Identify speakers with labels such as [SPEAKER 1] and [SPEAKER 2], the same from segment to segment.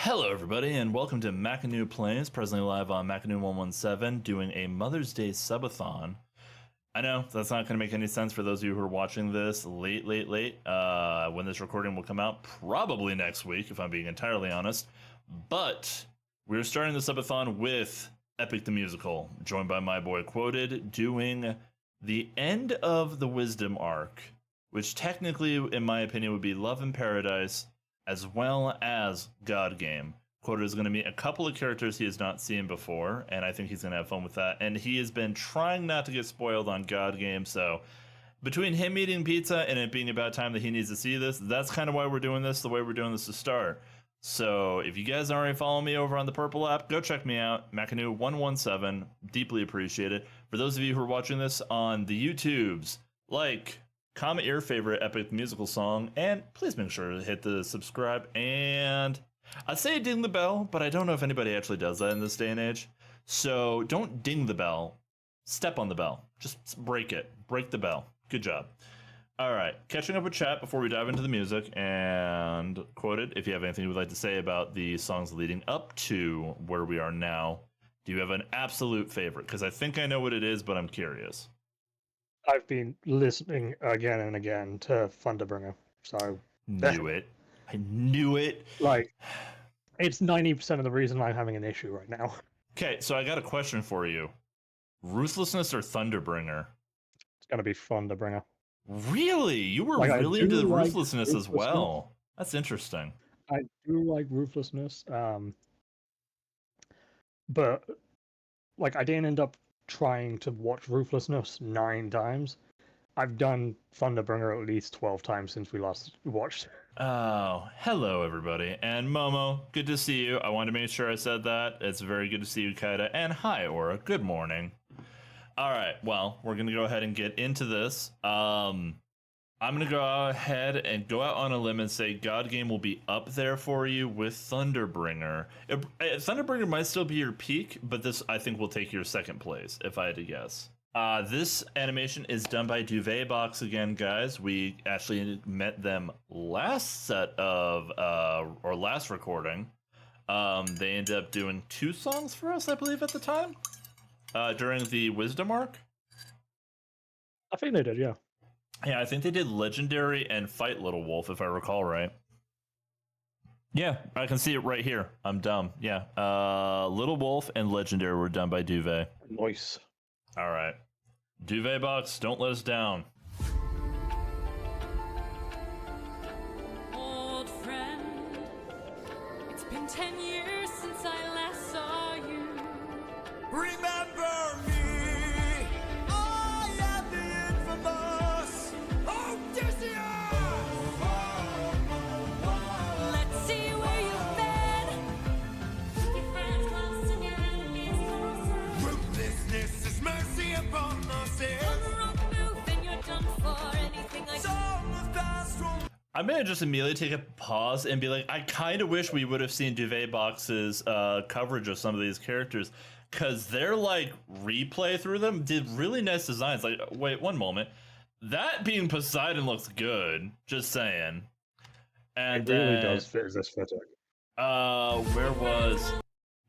[SPEAKER 1] Hello, everybody, and welcome to Macanoo Plays, presently live on Macanoo 117, doing a Mother's Day subathon. I know that's not going to make any sense for those of you who are watching this late. When this recording will come out, probably next week, if I'm being entirely honest. But we're starting the subathon with Epic the Musical, joined by my boy Quoted, doing the end of the Wisdom arc, which technically, in my opinion, would be Love in Paradise, as well as God Game. Quoted is going to meet a couple of characters he has not seen before, and I think he's going to have fun with that. And he has been trying not to get spoiled on God Game, so between him eating pizza and it being about time that he needs to see this, that's kind of why we're doing this, the way we're doing this to start. So if you guys already follow me over on the Purple app, go check me out, Macanoo117, deeply appreciate it. For those of you who are watching this on the YouTubes, comment your favorite Epic musical song, and please make sure to hit the subscribe, and I'd say ding the bell, but I don't know if anybody actually does that in this day and age. So don't ding the bell, step on the bell, just break the bell. Good job. All right, catching up with chat before we dive into the music, and Quoted, if you have anything you would like to say about the songs leading up to where we are now, do you have an absolute favorite? Because I think I know what it is, but I'm curious.
[SPEAKER 2] I've been listening again and again to Thunderbringer, so
[SPEAKER 1] Knew it. I knew it.
[SPEAKER 2] It's 90% of the reason I'm having an issue right now.
[SPEAKER 1] Okay, so I got a question for you. Ruthlessness or Thunderbringer?
[SPEAKER 2] It's gonna be Thunderbringer.
[SPEAKER 1] Really? You were really into the Ruthlessness as well. That's interesting.
[SPEAKER 2] I do like Ruthlessness, but I didn't end up trying to watch Ruthlessness 9 times. I've done Thunderbringer at least 12 times since we last watched.
[SPEAKER 1] Oh, hello everybody. And Momo, good to see you. I wanted to make sure I said that. It's very good to see you, Kaida. And hi, Aura. Good morning. All right, well, we're going to go ahead and get into this. I'm going to go ahead and go out on a limb and say God Game will be up there for you with Thunderbringer. Thunderbringer might still be your peak, but this, I think, will take your second place, if I had to guess. This animation is done by Duvet Box again, guys. We actually met them last last recording. They ended up doing 2 songs for us, I believe, at the time, during the Wisdom arc.
[SPEAKER 2] I think they did, yeah.
[SPEAKER 1] Yeah, I think they did Legendary and Fight Little Wolf, if I recall right. Yeah, I can see it right here. I'm dumb. Yeah, Little Wolf and Legendary were done by Duvet.
[SPEAKER 2] Nice.
[SPEAKER 1] All right. Duvet Box, don't let us down.
[SPEAKER 3] Old friend, it's been 10 years since I last saw you.
[SPEAKER 4] Remember me, I am the infamous Odysseus!
[SPEAKER 3] Let's see where you've been. Your friends close and your enemies closer.
[SPEAKER 4] Ruthlessness is mercy upon us.
[SPEAKER 3] On the wrong move and you're done for. Anything like
[SPEAKER 1] I'm going to just immediately take a pause and be like, I kind of wish we would have seen Duvet Box's coverage of some of these characters, because their replay through them did really nice designs. Wait, one moment. That being Poseidon looks good, just saying. And
[SPEAKER 2] it really does fit as aesthetic.
[SPEAKER 1] Where was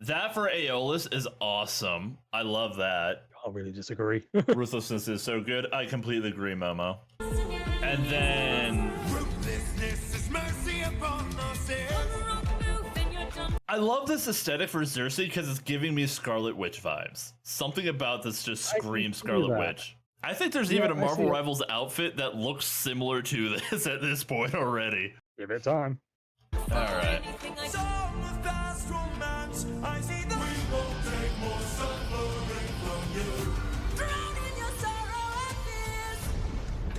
[SPEAKER 1] that for Aeolus is awesome. I love that.
[SPEAKER 2] I'll really disagree.
[SPEAKER 1] Ruthlessness is so good. I completely agree, Momo. And then
[SPEAKER 4] Ruthlessness is mercy upon us.
[SPEAKER 1] I love this aesthetic for Xerxes because it's giving me Scarlet Witch vibes. Something about this just screams Scarlet Witch. I think there's even a Marvel Rivals outfit that looks similar to this at this point already.
[SPEAKER 2] Give it time.
[SPEAKER 1] All right.
[SPEAKER 4] I see that we won't take more suffering from you.
[SPEAKER 3] drown in your sorrow and fears.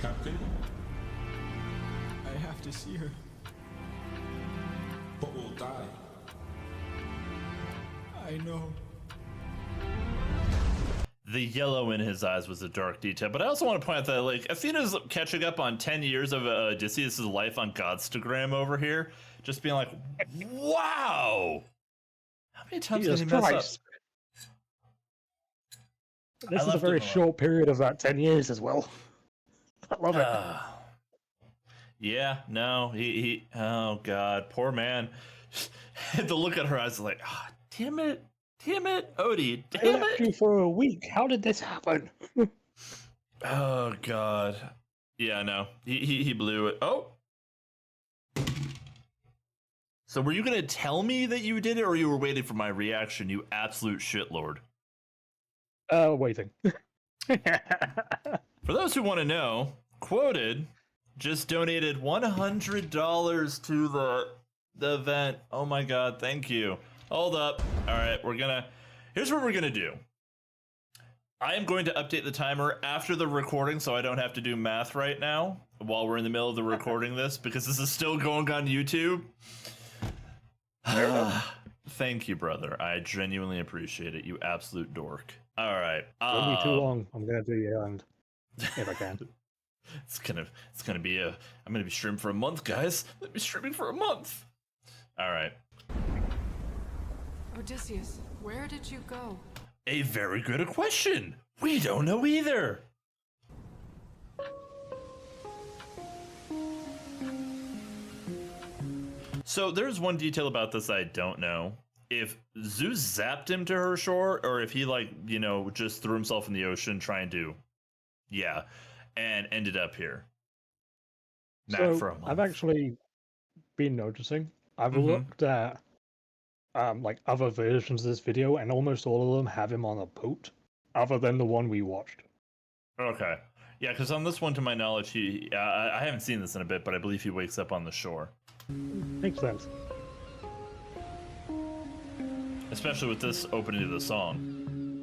[SPEAKER 5] Captain, I have to see her. But we'll die. I know.
[SPEAKER 1] The yellow in his eyes was a dark detail, but I also want to point out that Athena's catching up on 10 years of Odysseus' life on Godstagram over here, just being like, wow! How many times did he mess up?
[SPEAKER 2] This is a very short period of that 10 years as well. I love it.
[SPEAKER 1] Yeah, no, he oh god, poor man. And the look at her eyes is like, ah, damn it, Odie,
[SPEAKER 2] I
[SPEAKER 1] damn
[SPEAKER 2] left
[SPEAKER 1] it.
[SPEAKER 2] you for a week. How did this happen?
[SPEAKER 1] Oh God. Yeah, no, he blew it. Oh. So were you gonna tell me that you did it, or you were waiting for my reaction? You absolute shitlord.
[SPEAKER 2] Waiting.
[SPEAKER 1] For those who want to know, Quoted just donated $100 to the event. Oh my God, thank you. Hold up. All right, here's what we're gonna do. I am going to update the timer after the recording so I don't have to do math right now while we're in the middle of the recording this, because this is still going on YouTube. Thank you, brother. I genuinely appreciate it, you absolute dork. All right.
[SPEAKER 2] Won't be too long. I'm gonna do the errand if I can.
[SPEAKER 1] It's gonna be I'm gonna be streaming for a month, guys. Let me streaming for a month. All right.
[SPEAKER 6] Odysseus, where did you go?
[SPEAKER 1] A very good question. We don't know either. So there's one detail about this I don't know. If Zeus zapped him to her shore, or if he just threw himself in the ocean trying to, and ended up here.
[SPEAKER 2] So
[SPEAKER 1] For a month.
[SPEAKER 2] I've actually been noticing. I've
[SPEAKER 1] Mhm.
[SPEAKER 2] looked at other versions of this video, and almost all of them have him on a boat, other than the one we watched.
[SPEAKER 1] Okay. Yeah, because on this one, to my knowledge, I haven't seen this in a bit, but I believe he wakes up on the shore.
[SPEAKER 2] Makes sense.
[SPEAKER 1] Especially with this opening to the song.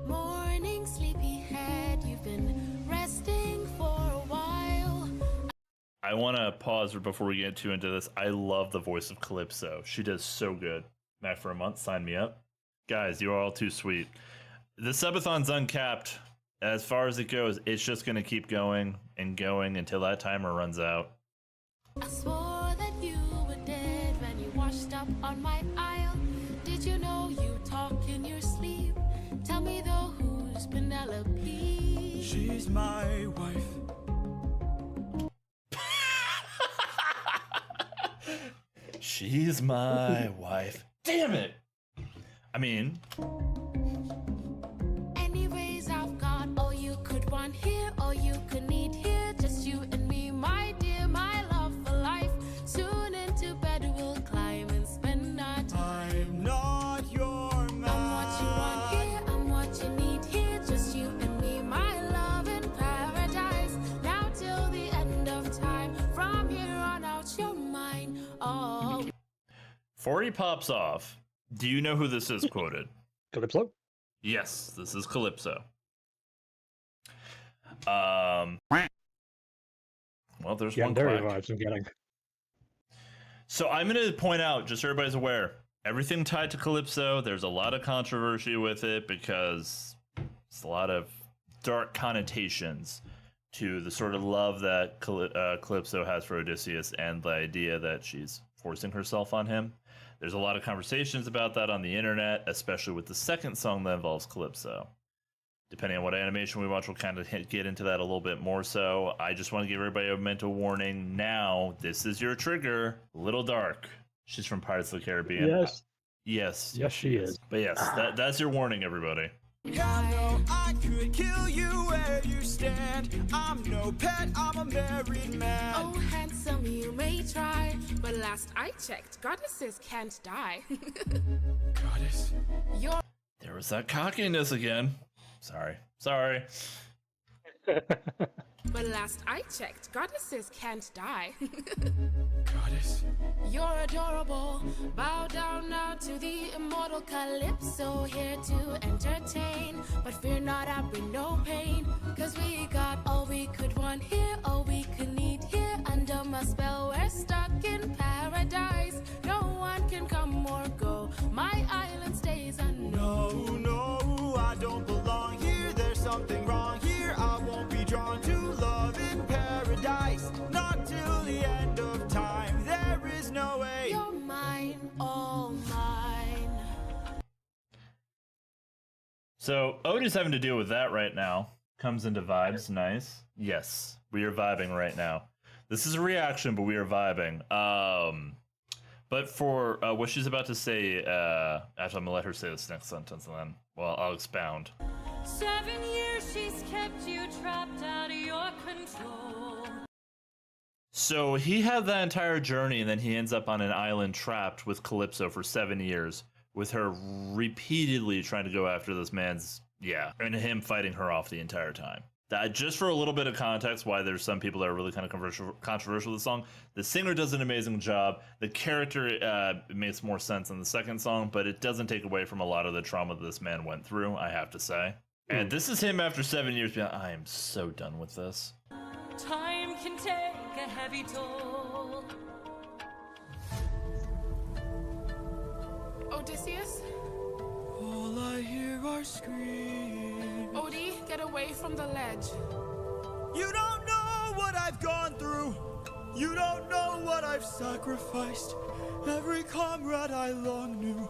[SPEAKER 3] Morning, sleepyhead, you've been resting for a while.
[SPEAKER 1] I want to pause before we get too into this. I love the voice of Calypso. She does so good. Mac for a month, sign me up. Guys, you are all too sweet. The subathon's uncapped. As far as it goes, it's just going to keep going and going until that timer runs out.
[SPEAKER 3] I swore that you were dead when you washed up on my aisle. Did you know you talk in your sleep? Tell me though, who's Penelope?
[SPEAKER 5] She's my wife.
[SPEAKER 1] She's my wife. Damn it! I mean,
[SPEAKER 3] Anyways, I've got all you could want here, all you could need here. Just you and me, my dear, my love for life. Soon into bed we'll climb and spend our time.
[SPEAKER 5] I'm not your man.
[SPEAKER 3] I'm what you want here, I'm what you need here. Just you and me, my love in paradise. Now till the end of time. From here on out, you're mine. Oh.
[SPEAKER 1] before he pops off, do you know who this is, Quoted?
[SPEAKER 2] Calypso?
[SPEAKER 1] Yes, this is Calypso. Well, there's
[SPEAKER 2] Yeah,
[SPEAKER 1] one
[SPEAKER 2] there
[SPEAKER 1] quack.
[SPEAKER 2] vibes I'm getting.
[SPEAKER 1] So I'm going to point out, just so everybody's aware, everything tied to Calypso, there's a lot of controversy with it because it's a lot of dark connotations to the sort of love that Calypso has for Odysseus and the idea that she's forcing herself on him. There's a lot of conversations about that on the internet, especially with the second song that involves Calypso. Depending on what animation we watch, we'll kind of get into that a little bit more so. I just want to give everybody a mental warning now. This is your trigger. Little Dark. She's from Pirates of the Caribbean.
[SPEAKER 2] Yes.
[SPEAKER 1] Yes,
[SPEAKER 2] she is.
[SPEAKER 1] But yes, that's your warning, everybody.
[SPEAKER 5] Hello, I could kill you where you stand. I'm no pet, I'm a married man.
[SPEAKER 3] Oh, handsome, you may try, but last I checked, goddesses can't die.
[SPEAKER 5] Goddess.
[SPEAKER 3] You're
[SPEAKER 1] There was that cockiness again. Sorry.
[SPEAKER 3] But last I checked, goddesses can't die.
[SPEAKER 5] Goddess.
[SPEAKER 3] You're adorable. Bow down now to the immortal Calypso, here to entertain. But fear not, I bring no pain. Cause we got all we could want here, all we could need here. Under my spell, we're stuck in paradise. No one can come or go. My island stays unknown.
[SPEAKER 5] No, I don't belong here. There's something wrong here. I won't be drawn to love in paradise. Not till the end of time. There is no way.
[SPEAKER 3] You're mine, all mine.
[SPEAKER 1] So Odie's having to deal with that right now. Comes into vibes, nice. Yes, we are vibing right now. This is a reaction, but we are vibing. But for what she's about to say, actually, I'm gonna let her say this next sentence, and then, well, I'll expound.
[SPEAKER 7] 7 years she's kept you trapped out of your control.
[SPEAKER 1] So he had that entire journey, and then he ends up on an island trapped with Calypso for 7 years, with her repeatedly trying to go after this man's, and him fighting her off the entire time. That, just for a little bit of context, why there's some people that are really kind of controversial with the song. The singer does an amazing job. The character makes more sense in the second song, but it doesn't take away from a lot of the trauma this man went through, I have to say. And this is him after 7 years being, I am so done with this.
[SPEAKER 7] Time can take a heavy toll.
[SPEAKER 3] Odysseus?
[SPEAKER 5] All I hear are screams.
[SPEAKER 3] Odie, get away from the ledge.
[SPEAKER 5] You don't know what I've gone through. You don't know what I've sacrificed. Every comrade I long knew.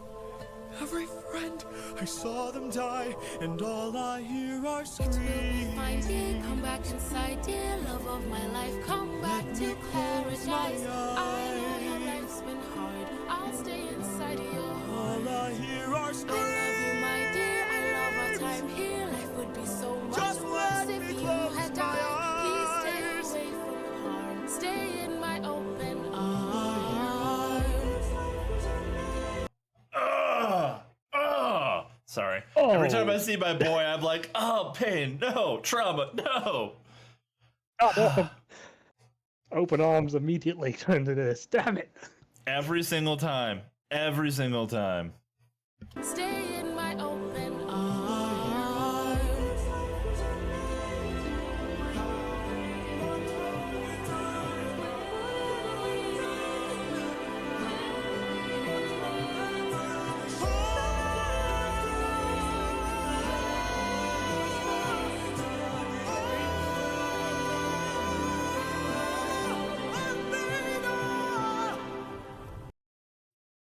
[SPEAKER 5] Every friend, I saw them die, and all I hear are
[SPEAKER 3] It will be
[SPEAKER 5] screams.
[SPEAKER 3] fine, dear. Come back inside, dear. Love of my life, come back to paradise. I know your life's been hard. I'll stay inside your heart.
[SPEAKER 5] All I hear are
[SPEAKER 3] I
[SPEAKER 5] screams.
[SPEAKER 3] love you, my dear. I love our time here. Life would be so much
[SPEAKER 5] Just
[SPEAKER 3] worse
[SPEAKER 5] let
[SPEAKER 3] if
[SPEAKER 5] me
[SPEAKER 3] you
[SPEAKER 5] close
[SPEAKER 3] had
[SPEAKER 5] my
[SPEAKER 3] died. Please stay
[SPEAKER 5] eyes.
[SPEAKER 3] away from harm. Stay in my open arms.
[SPEAKER 1] Sorry.
[SPEAKER 2] Oh.
[SPEAKER 1] Every time I see my boy, I'm like, oh, pain, no, trauma, no.
[SPEAKER 2] Open arms immediately turned to this. Damn it.
[SPEAKER 1] Every single time. Every single time.
[SPEAKER 3] Stay in my open arms.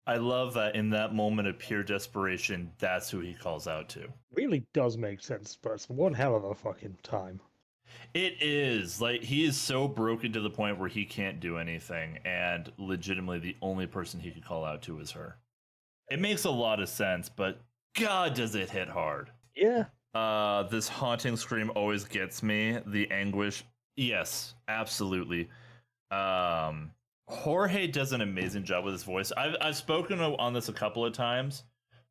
[SPEAKER 1] I love that in that moment of pure desperation, that's who he calls out to.
[SPEAKER 2] Really does make sense, but it's one hell of a fucking time.
[SPEAKER 1] It is. Like, he is so broken to the point where he can't do anything, and legitimately the only person he could call out to is her. It makes a lot of sense, but God, does it hit hard.
[SPEAKER 2] Yeah.
[SPEAKER 1] This haunting scream always gets me. The anguish. Yes, absolutely. Jorge does an amazing job with his voice. I've spoken on this a couple of times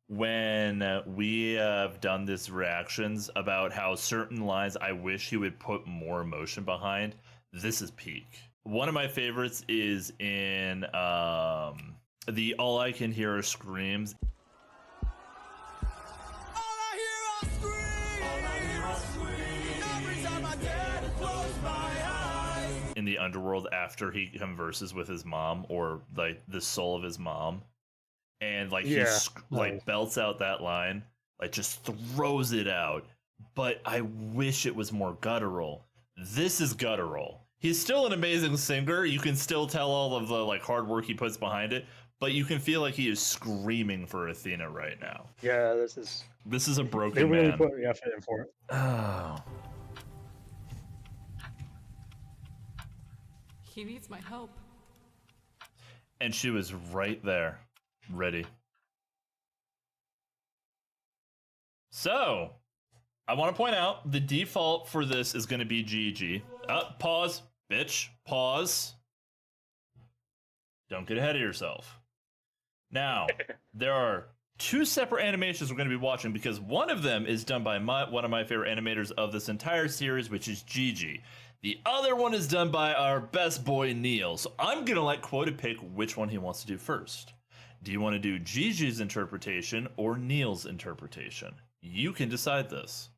[SPEAKER 1] when we have done this reactions about how certain lines I wish he would put more emotion behind. This is peak. One of my favorites is in the All I Can Hear Are Screams. In the underworld after he converses with his mom, or like the soul of his mom, and like he like belts out that line, like just throws it out. But I wish it was more guttural. This is guttural. He's still an amazing singer. You can still tell all of the like hard work he puts behind it, but you can feel like he is screaming for Athena right now.
[SPEAKER 2] Yeah,
[SPEAKER 1] This is a broken
[SPEAKER 2] they really
[SPEAKER 1] man.
[SPEAKER 2] put the effort in for it.
[SPEAKER 1] Oh.
[SPEAKER 6] He needs my help.
[SPEAKER 1] And she was right there, ready. So, I want to point out the default for this is going to be Gigi. Pause, bitch. Pause. Don't get ahead of yourself. Now, there are two separate animations we're going to be watching because one of them is done by one of my favorite animators of this entire series, which is Gigi. The other one is done by our best boy, Neil. So I'm going to let Quota pick which one he wants to do first. Do you want to do Gigi's interpretation or Neil's interpretation? You can decide this.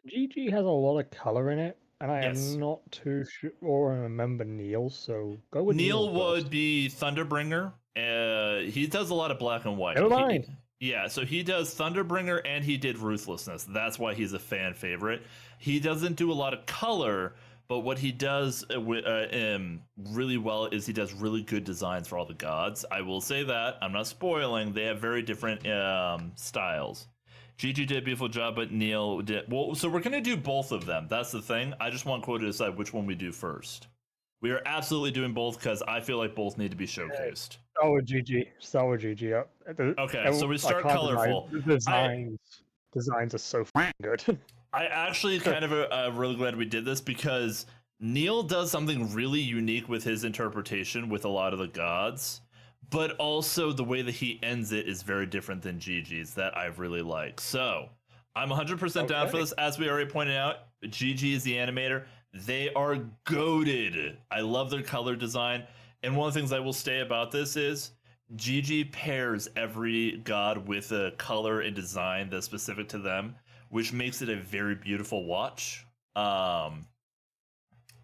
[SPEAKER 2] Gigi has a lot of color in it, and I
[SPEAKER 1] Yes.
[SPEAKER 2] am not too sure or remember Neil's, so go with
[SPEAKER 1] Neil would
[SPEAKER 2] first.
[SPEAKER 1] be Thunderbringer. He does a lot of black and white.
[SPEAKER 2] Never mind.
[SPEAKER 1] Yeah, so he does Thunderbringer and he did Ruthlessness. That's why he's a fan favorite. He doesn't do a lot of color, but what he does really well is he does really good designs for all the gods. I will say that. I'm not spoiling. They have very different styles. Gigi did a beautiful job, but Neil did... Well, so we're going to do both of them. That's the thing. I just want Quota to decide which one we do first. We are absolutely doing both because I feel like both need to be showcased.
[SPEAKER 2] Start with Gigi.
[SPEAKER 1] Okay, so we start
[SPEAKER 2] I can't deny
[SPEAKER 1] colorful.
[SPEAKER 2] the designs are so good.
[SPEAKER 1] I actually kind of really glad we did this because Neil does something really unique with his interpretation with a lot of the gods, but also the way that he ends it is very different than Gigi's that I really like. So I'm 100% down for this. As we already pointed out, Gigi is the animator. They are goated. I love their color design. And one of the things I will say about this is Gigi pairs every god with a color and design that's specific to them, which makes it a very beautiful watch. But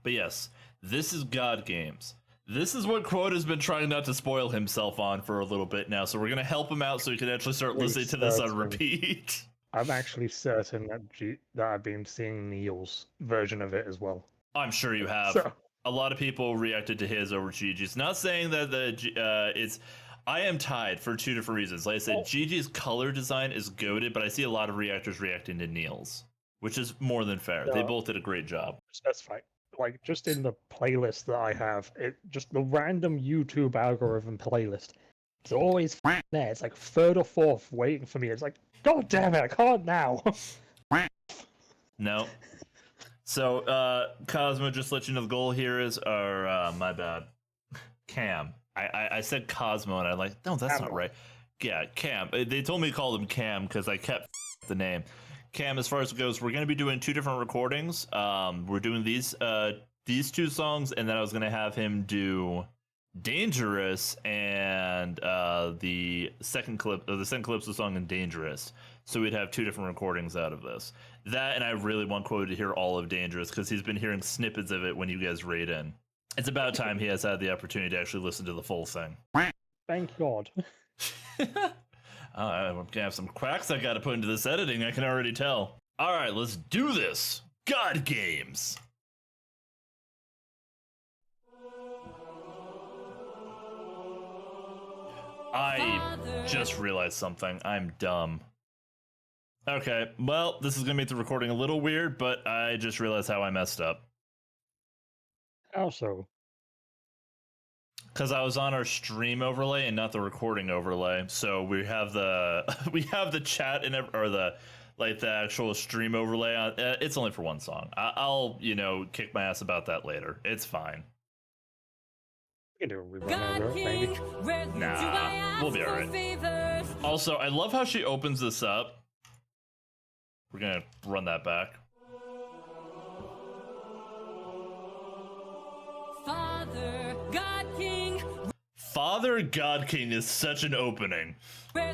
[SPEAKER 1] yes, this is God Games. This is what Quota's been trying not to spoil himself on for a little bit now, so we're going to help him out so he can actually start listening to this on repeat.
[SPEAKER 2] I'm actually certain that I've been seeing Neil's version of it as well.
[SPEAKER 1] I'm sure you have.
[SPEAKER 2] So.
[SPEAKER 1] A lot of people reacted to his over Gigi's. Not saying that it's... I am tied for two different reasons. Like I said, Gigi's color design is goated, but I see a lot of reactors reacting to Neil's, which is more than fair. They both did a great job.
[SPEAKER 2] Specify. Like, just in the playlist that I have, just the random YouTube algorithm playlist, it's always there. It's like third or fourth waiting for me. It's like, God damn it, I can't now.
[SPEAKER 1] No. So, Cosmo, just let you know the goal here is, or, my bad, Cam. I said Cosmo, and I'm like, no, that's not right. Yeah, Cam. They told me to call him Cam because I kept the name. Cam, as far as it goes, we're going to be doing two different recordings. We're doing these two songs, and then I was going to have him do Dangerous and the second Calypso song and Dangerous. So we'd have two different recordings out of this. That, and I really want Quote to hear all of Dangerous because he's been hearing snippets of it when you guys raid in. It's about time he has had the opportunity to actually listen to the full thing.
[SPEAKER 2] Thank God.
[SPEAKER 1] I'm going to have some quacks I got to put into this editing, I can already tell. All right, let's do this. God Games. I just realized something. I'm dumb. Okay, well, this is going to make the recording a little weird, but I just realized how I messed up.
[SPEAKER 2] How so?
[SPEAKER 1] Because I was on our stream overlay and not the recording overlay, so we have the chat or the actual stream overlay on. It's only for one song. I'll kick my ass about that later. It's fine.
[SPEAKER 2] We can do a rerun over it, maybe.
[SPEAKER 1] Nah, we'll be alright. Also, I love how she opens this up. We're gonna run that back. Father God King is such an opening. Okay,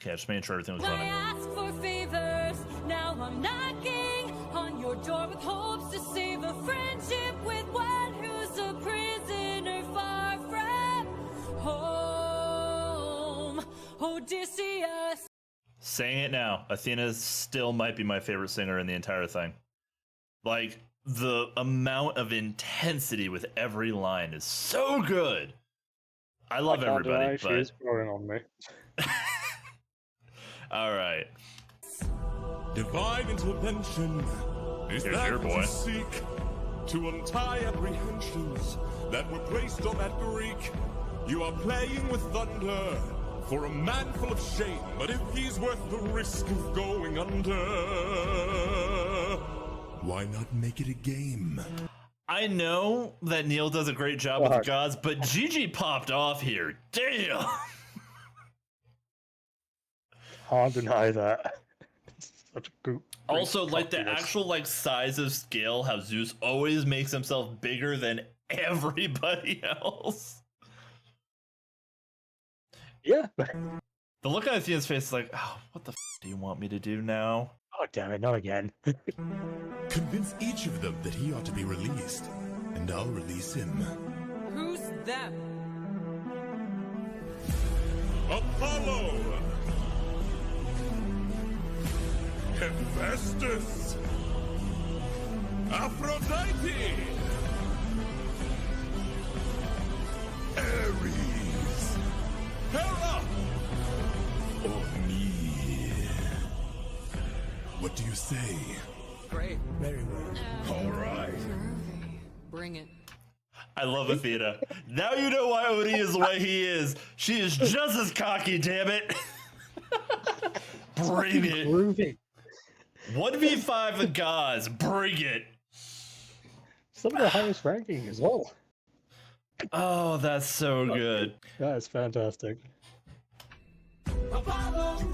[SPEAKER 1] just making sure everything was running.
[SPEAKER 7] Ask for favors. Now I'm knocking on your door with hopes to save a friendship with one who's a prisoner far from home. Odysseus.
[SPEAKER 1] Saying it now, Athena still might be my favorite singer in the entire thing. Like, the amount of intensity with every line is so good. I love everybody,
[SPEAKER 2] but she's growing on me.
[SPEAKER 1] All right.
[SPEAKER 4] Divine intervention is
[SPEAKER 1] Here's
[SPEAKER 4] that
[SPEAKER 1] your boy.
[SPEAKER 4] you seek to untie apprehensions that were placed on that Greek. You are playing with thunder for a man full of shame, but if he's worth the risk of going under, why not make it a game?
[SPEAKER 1] I know that Neil does a great job with the gods, but Gigi popped off here. Damn.
[SPEAKER 2] Can't deny that. It's such a good.
[SPEAKER 1] Also, like the actual size of scale, how Zeus always makes himself bigger than everybody else.
[SPEAKER 2] Yeah.
[SPEAKER 1] The look on Athena's face is like, oh, what the do you want me to do now?
[SPEAKER 2] Oh, damn it, not again.
[SPEAKER 4] Convince each of them that he ought to be released, and I'll release him.
[SPEAKER 6] Who's them?
[SPEAKER 4] Apollo! Hephaestus! Aphrodite! Ares! Hera! Or me? What do you say?
[SPEAKER 6] Great.
[SPEAKER 5] Very well.
[SPEAKER 4] All right.
[SPEAKER 6] Bring it.
[SPEAKER 1] I love Athena. Now you know why Odie is the way he is. She is just as cocky, damn it. Bring it.
[SPEAKER 2] Groovy.
[SPEAKER 1] 1v5 the gods. Bring it.
[SPEAKER 2] Some of the highest ranking as well.
[SPEAKER 1] Oh, that's so good.
[SPEAKER 2] That is fantastic.
[SPEAKER 5] You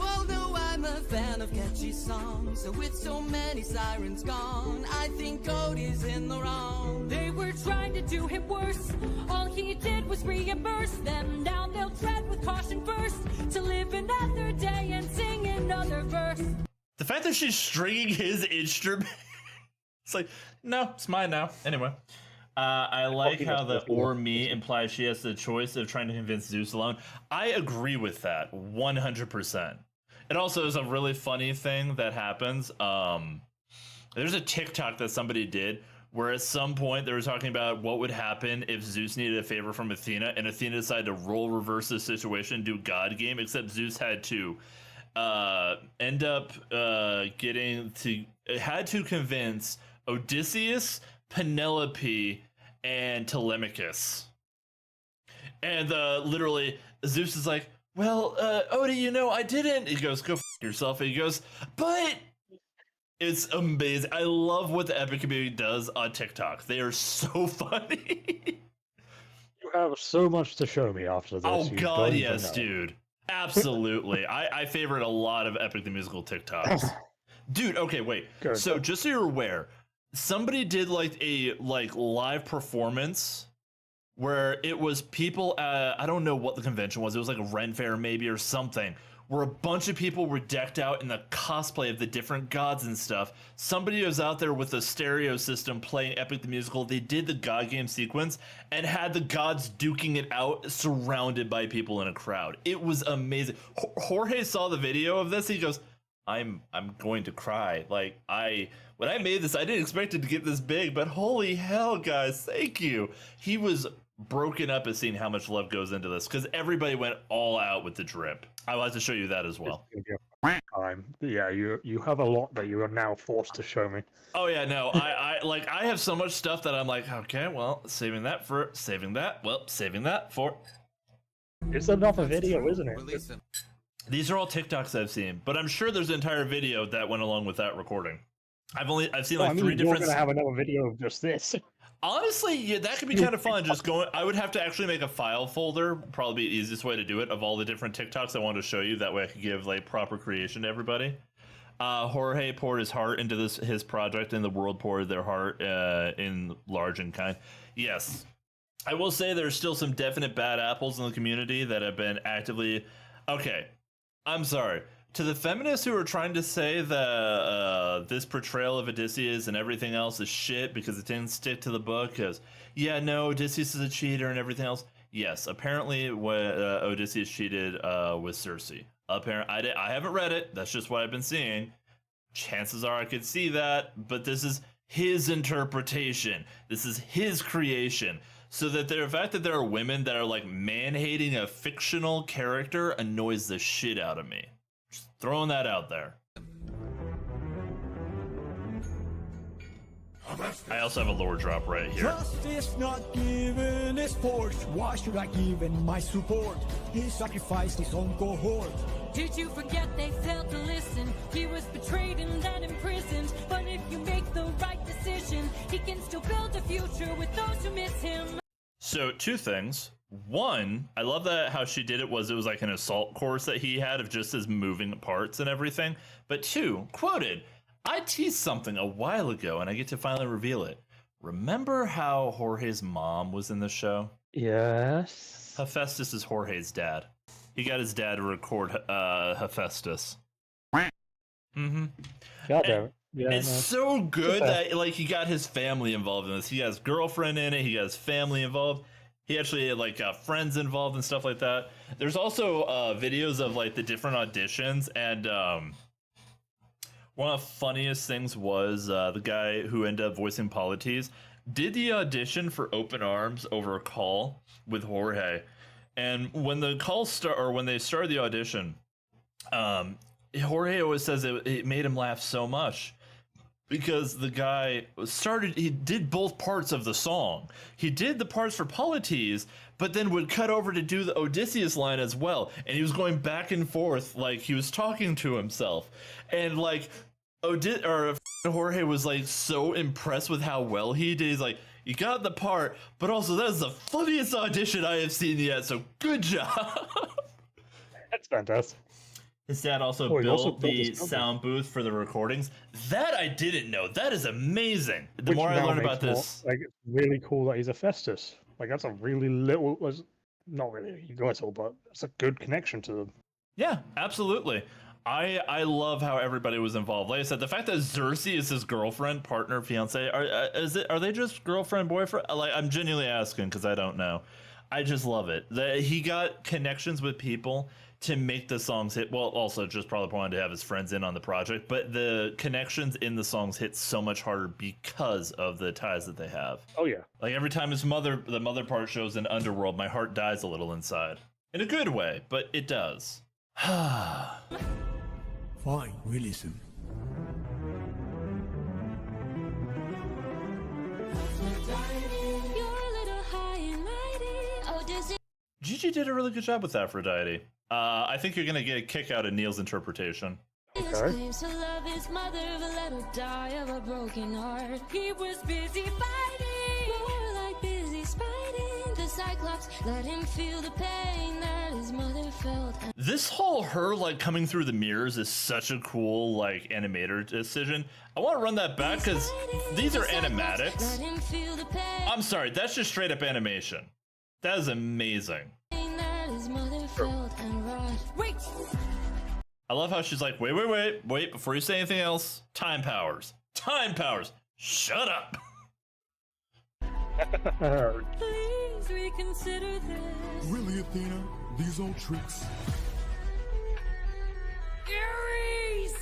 [SPEAKER 5] all know I'm a fan of catchy songs. So with so many sirens gone, I think Cody's in the wrong.
[SPEAKER 7] They were trying to do him worse. All he did was reimburse them. Now they'll tread with caution first to live another day and sing another verse.
[SPEAKER 1] The fact that she's stringing his instrument, it's like, no, it's mine now. Anyway, I like how the or me implies she has the choice of trying to convince Zeus alone. I agree with that 100%. It also is a really funny thing that happens. There's a TikTok that somebody did where at some point they were talking about what would happen if Zeus needed a favor from Athena, and Athena decided to role reverse the situation and do God game, except Zeus had to end up had to convince Odysseus, Penelope, and Telemachus. And literally Zeus is like, well, Odie, you know, I didn't. He goes, go f yourself. And he goes, but it's amazing. I love what the epic community does on TikTok. They are so funny.
[SPEAKER 2] You have so much to show me after this.
[SPEAKER 1] Oh
[SPEAKER 2] you
[SPEAKER 1] God,
[SPEAKER 2] don't even
[SPEAKER 1] yes,
[SPEAKER 2] know.
[SPEAKER 1] dude. Absolutely. I favorite a lot of Epic the Musical TikToks. Dude, okay, wait.
[SPEAKER 2] Good.
[SPEAKER 1] So just so you're aware, somebody did like a live performance where it was people I don't know what the convention was. It was like a Ren Fair maybe or something, where a bunch of people were decked out in the cosplay of the different gods and stuff. Somebody was out there with a stereo system playing Epic the Musical. They did the God game sequence and had the gods duking it out surrounded by people in a crowd. It was amazing. Jorge saw the video of this. He goes, I'm going to cry. Like, when I made this, I didn't expect it to get this big, but holy hell, guys, thank you. He was broken up at seeing how much love goes into this because everybody went all out with the drip. I will have to show you that as well.
[SPEAKER 2] Yeah, you have a lot that you are now forced to show me.
[SPEAKER 1] Oh yeah, no, I have so much stuff that I'm like, okay, well, saving that for.
[SPEAKER 2] It's another video, isn't it?
[SPEAKER 1] These are all TikToks I've seen, but I'm sure there's an entire video that went along with that recording. I've seen like three different.
[SPEAKER 2] You're gonna have another video of just this.
[SPEAKER 1] Honestly, yeah, that could be kind of fun. Just going, I would have to actually make a file folder, probably be the easiest way to do it, of all the different TikToks I wanted to show you. That way I could give like proper creation to everybody. Jorge poured his heart into his project, and the world poured their heart in large and kind. Yes, I will say there's still some definite bad apples in the community that have been actively. Okay, I'm sorry. To the feminists who are trying to say that this portrayal of Odysseus and everything else is shit because it didn't stick to the book, because, yeah, no, Odysseus is a cheater and everything else. Yes, apparently Odysseus cheated with Circe. Apparently, I haven't read it. That's just what I've been seeing. Chances are I could see that, but this is his interpretation. This is his creation. So that the fact that there are women that are like man-hating a fictional character annoys the shit out of me. Just throwing that out there. I also have a lore drop right here.
[SPEAKER 5] Justice not given is forced. Why should I give him my support? He sacrificed his own cohort.
[SPEAKER 7] Did you forget they failed to listen? He was betrayed and then imprisoned. But if you make the right decision, he can still build a future with those who miss him.
[SPEAKER 1] So, two things. One, I love that how she did it was like an assault course that he had of just his moving parts and everything. But two, quoted, I teased something a while ago and I get to finally reveal it. Remember how Jorge's mom was in the show?
[SPEAKER 2] Yes.
[SPEAKER 1] Hephaestus is Jorge's dad. He got his dad to record Hephaestus. Mm-hmm.
[SPEAKER 2] God damn it. Yeah,
[SPEAKER 1] It's so good that like he got his family involved in this. He got his girlfriend in it. He got his family involved. He actually had like friends involved and stuff like that. There's also videos of like the different auditions, and one of the funniest things was the guy who ended up voicing Polites did the audition for Open Arms over a call with Jorge, and when the call when they started the audition, Jorge always says it made him laugh so much. because the guy he did both parts of the song. He did the parts for Polites, but then would cut over to do the Odysseus line as well. And he was going back and forth like he was talking to himself. And like Jorge was like so impressed with how well he did. He's like, you got the part, but also that is the funniest audition I have seen yet, so good job.
[SPEAKER 2] That's fantastic.
[SPEAKER 1] His dad also
[SPEAKER 2] he
[SPEAKER 1] built
[SPEAKER 2] built
[SPEAKER 1] the
[SPEAKER 2] his company.
[SPEAKER 1] sound booth for the recordings. That I didn't know. That is amazing. The
[SPEAKER 2] Which
[SPEAKER 1] more I
[SPEAKER 2] now
[SPEAKER 1] learn
[SPEAKER 2] makes
[SPEAKER 1] about this,
[SPEAKER 2] like, it's really cool that he's a Festus. Like, that's a really little, not really little, but it's a good connection to them.
[SPEAKER 1] yeah, absolutely. I love how everybody was involved. Like I said, the fact that Xerxes is his girlfriend, partner, fiance, are they just girlfriend, boyfriend? Like, I'm genuinely asking because I don't know. I just love it. He got connections with people to make the songs hit. Well, also just probably wanted to have his friends in on the project, but the connections in the songs hit so much harder because of the ties that they have.
[SPEAKER 2] Oh, yeah.
[SPEAKER 1] Like every time the mother part shows in Underworld, my heart dies a little inside. In a good way, but it does.
[SPEAKER 5] Fine, we listen.
[SPEAKER 7] You're a little high and mighty. Odysseus.
[SPEAKER 1] Gigi did a really good job with Aphrodite. I think you're gonna get a kick out of Neil's interpretation.
[SPEAKER 2] Okay.
[SPEAKER 7] Claims to love his mother, but let her die of a broken heart. He was busy fighting, more like busy spiting. The Cyclops let him feel the pain that his mother felt.
[SPEAKER 1] This whole her like coming through the mirrors is such a cool like animator decision. I want to run that back because these are animatics.
[SPEAKER 7] Let him feel the pain
[SPEAKER 1] I'm sorry, that's just straight up animation. That is amazing.
[SPEAKER 7] that his mother felt and wrought. Wait!
[SPEAKER 1] I love how she's like, wait, before you say anything else, time powers. Shut up.
[SPEAKER 7] Please reconsider this.
[SPEAKER 4] Really, Athena? These old tricks?
[SPEAKER 7] Ares!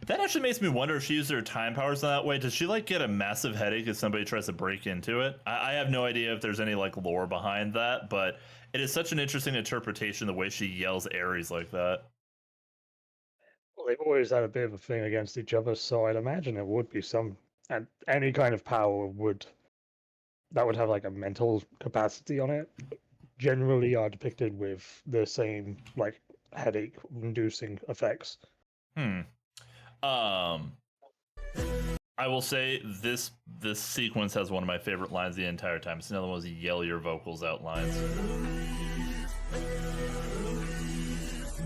[SPEAKER 1] That actually makes me wonder if she used her time powers in that way. Does she like get a massive headache if somebody tries to break into it? I have no idea if there's any like lore behind that, but it is such an interesting interpretation the way she yells Ares like that.
[SPEAKER 2] Well, they've always had a bit of a thing against each other, so I'd imagine it would be some, and any kind of power would have like a mental capacity on it. Generally, are depicted with the same like headache-inducing effects.
[SPEAKER 1] I will say this sequence has one of my favorite lines the entire time. It's another one of those yell your vocals out lines.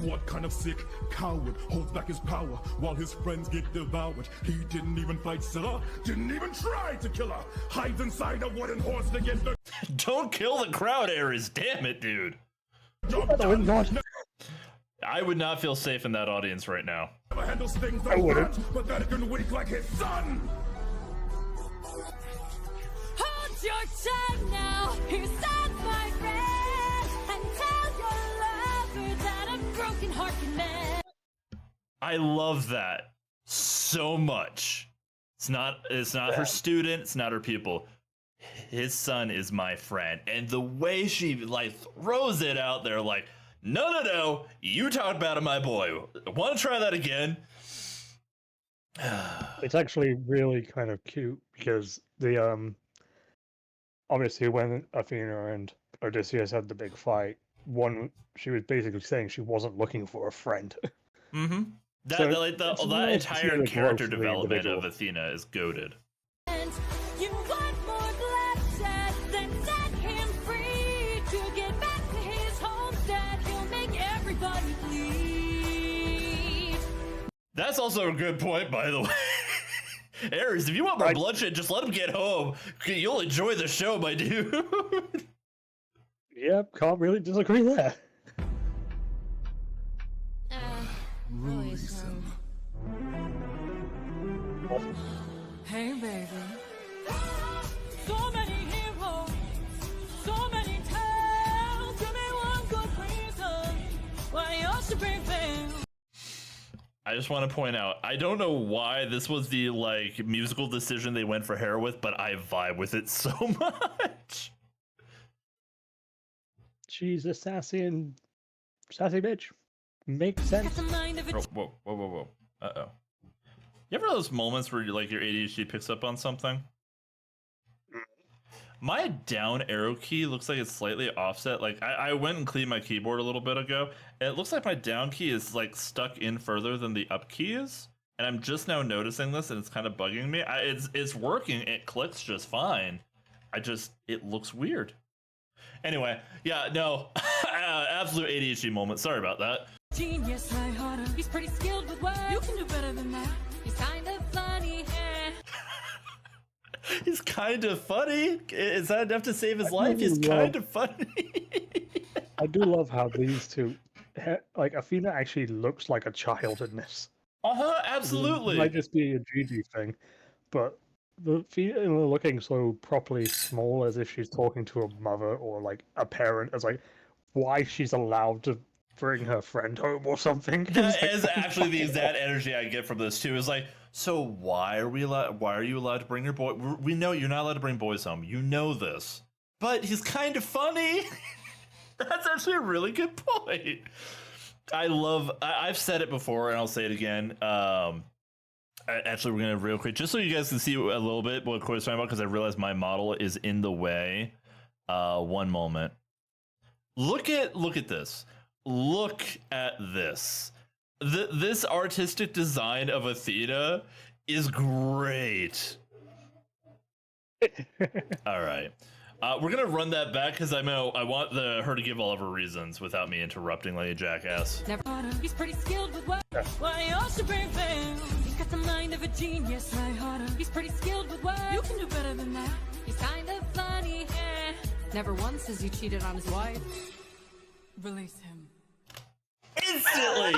[SPEAKER 4] What kind of sick coward holds back his power while his friends get devoured? He didn't even fight Scylla, didn't even try to kill her. Hides inside a wooden horse to get the
[SPEAKER 1] Don't kill the crowd, Ares. Damn it, dude.
[SPEAKER 4] job done.
[SPEAKER 1] I would not feel safe in that audience right now.
[SPEAKER 4] Never handles things
[SPEAKER 2] I
[SPEAKER 4] like
[SPEAKER 2] wouldn't.
[SPEAKER 4] that, but that can weak like his son.
[SPEAKER 7] Hold your tongue now, here's that, my friend, and tell your lover that a broken heart can mend.
[SPEAKER 1] I love that so much. It's not her student, it's not her pupil. His son is my friend. And the way she like throws it out there like, no, you talked bad of my boy. Want to try that again?
[SPEAKER 2] It's actually really kind of cute because the obviously when Athena and Odysseus had the big fight, she was basically saying she wasn't looking for a friend.
[SPEAKER 1] Mm-hmm. That
[SPEAKER 2] So
[SPEAKER 1] like that
[SPEAKER 2] it's nice to see
[SPEAKER 1] entire
[SPEAKER 2] the
[SPEAKER 1] character
[SPEAKER 2] growth of the
[SPEAKER 1] development of
[SPEAKER 2] individual.
[SPEAKER 1] Athena is goated.
[SPEAKER 7] And you want more bloodshed, then set him free to get back to his homestead. He'll make everybody bleed.
[SPEAKER 1] That's also a good point, by the way. Ares, if you want more
[SPEAKER 2] Right.
[SPEAKER 1] bloodshed, just let him get home. You'll enjoy the show, my dude.
[SPEAKER 2] Yep, can't really disagree there.
[SPEAKER 7] Hey, baby. So many heroes, so many tales. Give me one good reason why you should be fair.
[SPEAKER 1] I just want to point out, I don't know why this was the like musical decision they went for hair with, but I vibe with it so much.
[SPEAKER 2] She's a sassy bitch. Makes sense.
[SPEAKER 7] Got the mind of a
[SPEAKER 1] Whoa. Yeah, You ever have those moments where like your ADHD picks up on something? My down arrow key looks like it's slightly offset. Like I went and cleaned my keyboard a little bit ago, and it looks like my down key is like stuck in further than the up key is. And I'm just now noticing this, and it's kind of bugging me. It's working. It clicks just fine. It looks weird. Anyway, yeah, no, absolute ADHD moment. Sorry about that.
[SPEAKER 7] Genius, my heart. He's pretty skilled with words. You can do better than that. He's kind of funny.
[SPEAKER 1] He's kind of funny. Is that enough to save his life? He's kind of funny.
[SPEAKER 2] I do love how these two, like Athena actually looks like a child in this.
[SPEAKER 1] Absolutely.
[SPEAKER 2] It might just be a Gigi thing, but the Athena looking so properly small, as if she's talking to a mother or like a parent, as like why she's allowed to bring her friend home or something.
[SPEAKER 1] That is actually the exact energy I get from this too. Is like, so why are you allowed to bring your boy? We know you're not allowed to bring boys home. You know this, but he's kind of funny. That's actually a really good point. I've said it before and I'll say it again. Actually, we're gonna real quick, just so you guys can see a little bit what Corey's talking about, because I realize my model is in the way. One moment. Look at this. Look at this. This artistic design of Athena is great. All right. We're going to run that back because I want her to give all of her reasons without me interrupting like a jackass.
[SPEAKER 7] He's pretty skilled with words. Why also very fair. He's got the mind of a genius, my heart. He's pretty skilled with words. You can do better than that. He's kind of funny. Never once has he cheated on his wife. Release him.
[SPEAKER 1] Instantly!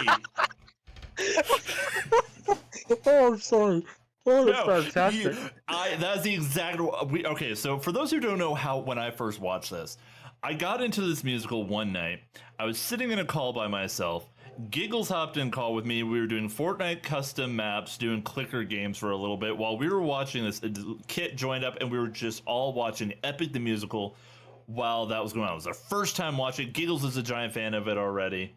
[SPEAKER 2] Oh, I'm sorry. Oh, that's fantastic.
[SPEAKER 1] That's the exact... Okay, so for those who don't know when I first watched this, I got into this musical one night. I was sitting in a call by myself. Giggles hopped in call with me. We were doing Fortnite custom maps, doing clicker games for a little bit. While we were watching this, Kit joined up, and we were just all watching Epic the Musical while that was going on. It was our first time watching. Giggles is a giant fan of it already.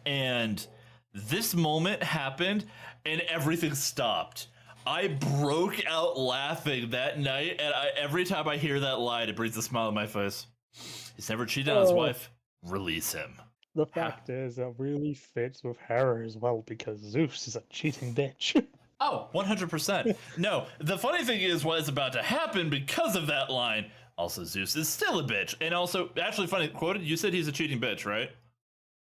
[SPEAKER 1] And this moment happened, and everything stopped. I broke out laughing that night, and every time I hear that line, it brings a smile on my face. He's never cheated on his wife. Release him.
[SPEAKER 2] The fact is, it really fits with Hera as well, because Zeus is a cheating bitch.
[SPEAKER 1] Oh, 100%. No, the funny thing is what is about to happen because of that line. Also, Zeus is still a bitch. And also, actually funny, quoted, you said he's a cheating bitch, right?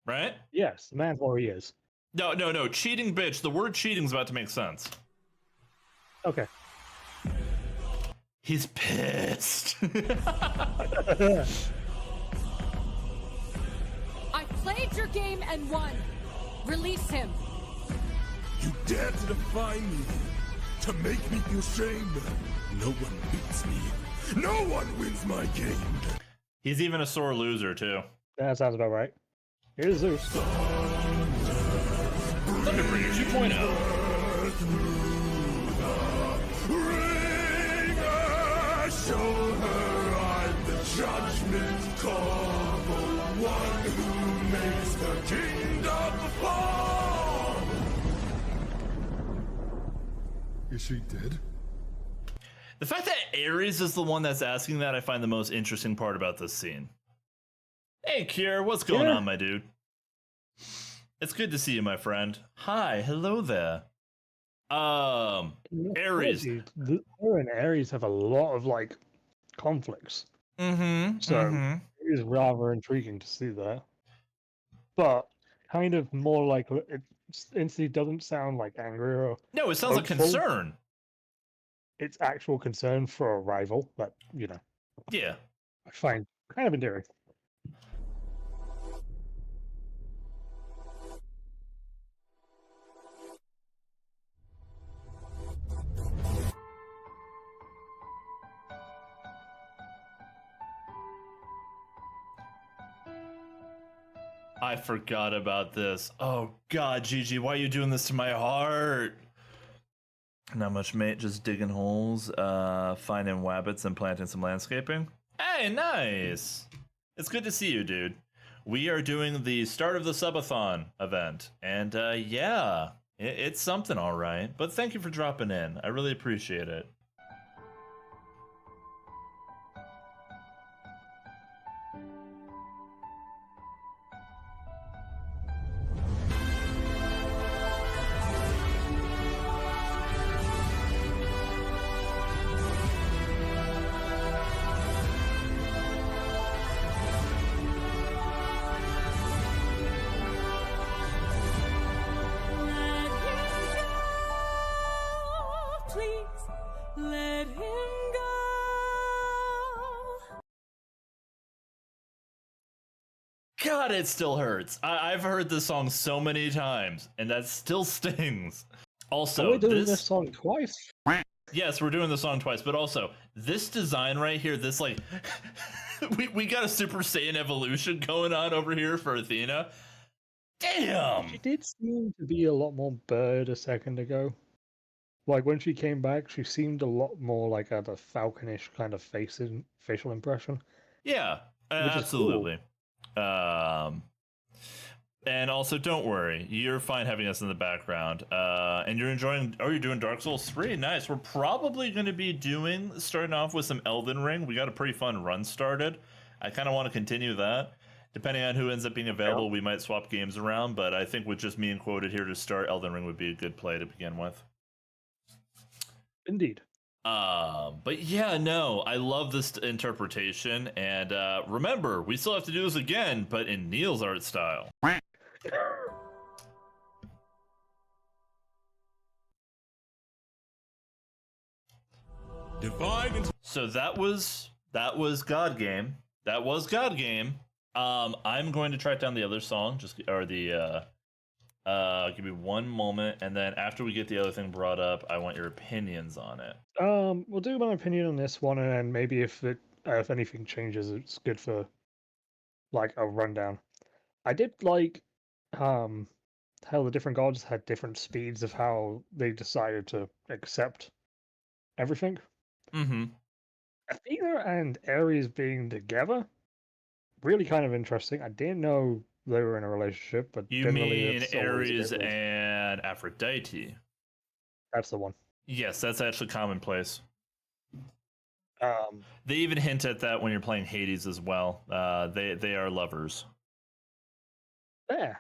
[SPEAKER 1] Right?
[SPEAKER 2] Yes, the man who he is.
[SPEAKER 1] No, cheating bitch. The word cheating is about to make sense.
[SPEAKER 2] Okay.
[SPEAKER 1] He's pissed.
[SPEAKER 3] I played your game and won. Release him.
[SPEAKER 4] You dare to defy me, to make me feel shame. No one beats me. No one wins my game.
[SPEAKER 1] He's even a sore loser, too.
[SPEAKER 2] That sounds about right. Here's Zeus.
[SPEAKER 1] Thunderbringer 2.0.
[SPEAKER 4] Show her I'm the judgment call, the one who makes the kingdom fall. Is she dead?
[SPEAKER 1] The fact that Ares is the one that's asking that, I find the most interesting part about this scene. Hey, Kier, what's going on, my dude? It's good to see you, my friend. Hi, hello there. Ares.
[SPEAKER 2] Her and Ares have a lot of like conflicts. So it is rather intriguing to see that. But kind of more like it instantly doesn't sound like anger or
[SPEAKER 1] No, it sounds like concern.
[SPEAKER 2] It's actual concern for a rival, but
[SPEAKER 1] Yeah.
[SPEAKER 2] I find kind of endearing.
[SPEAKER 1] I forgot about this. Oh God, Gigi, why are you doing this to my heart? Not much, mate. Just digging holes, finding wabbits, and planting some landscaping. Hey, nice. It's good to see you, dude. We are doing the start of the subathon event, and yeah, It's something, all right. But thank you for dropping in. I really appreciate it.
[SPEAKER 6] Let him go.
[SPEAKER 1] God, it still hurts. I've heard this song so many times, and that still stings. Also,
[SPEAKER 2] we're doing this song twice.
[SPEAKER 1] Yes, we're doing the song twice, but also this design right here, this like we got a Super Saiyan evolution going on over here for Athena. Damn.
[SPEAKER 2] She did seem to be a lot more bird a second ago. Like when she came back, she seemed a lot more like a falconish kind of facial impression.
[SPEAKER 1] Yeah, absolutely. And also, don't worry, you're fine having us in the background. And you're enjoying. Oh, you're doing Dark Souls 3. Nice. We're probably going to be starting off with some Elden Ring. We got a pretty fun run started. I kind of want to continue that. Depending on who ends up being available, we might swap games around. But I think with just me and Quoted here to start, Elden Ring would be a good play to begin with.
[SPEAKER 2] Indeed.
[SPEAKER 1] But yeah, no, I love this interpretation, and remember, we still have to do this again, but in Neil's art style. So that was God Game. That was God Game. I'm going to track down the other song, give me one moment, and then after we get the other thing brought up, I want your opinions on it.
[SPEAKER 2] We'll do my opinion on this one, and then maybe if anything changes, it's good for like a rundown. I did like how the different gods had different speeds of how they decided to accept everything.
[SPEAKER 1] Mm-hmm.
[SPEAKER 2] Athena and Ares being together, really kind of interesting. I didn't know they were in a relationship, but
[SPEAKER 1] you mean Ares and Aphrodite?
[SPEAKER 2] That's the one.
[SPEAKER 1] Yes, that's actually commonplace.
[SPEAKER 2] Um,
[SPEAKER 1] They even hint at that when you're playing Hades as well. They are lovers.
[SPEAKER 2] Yeah.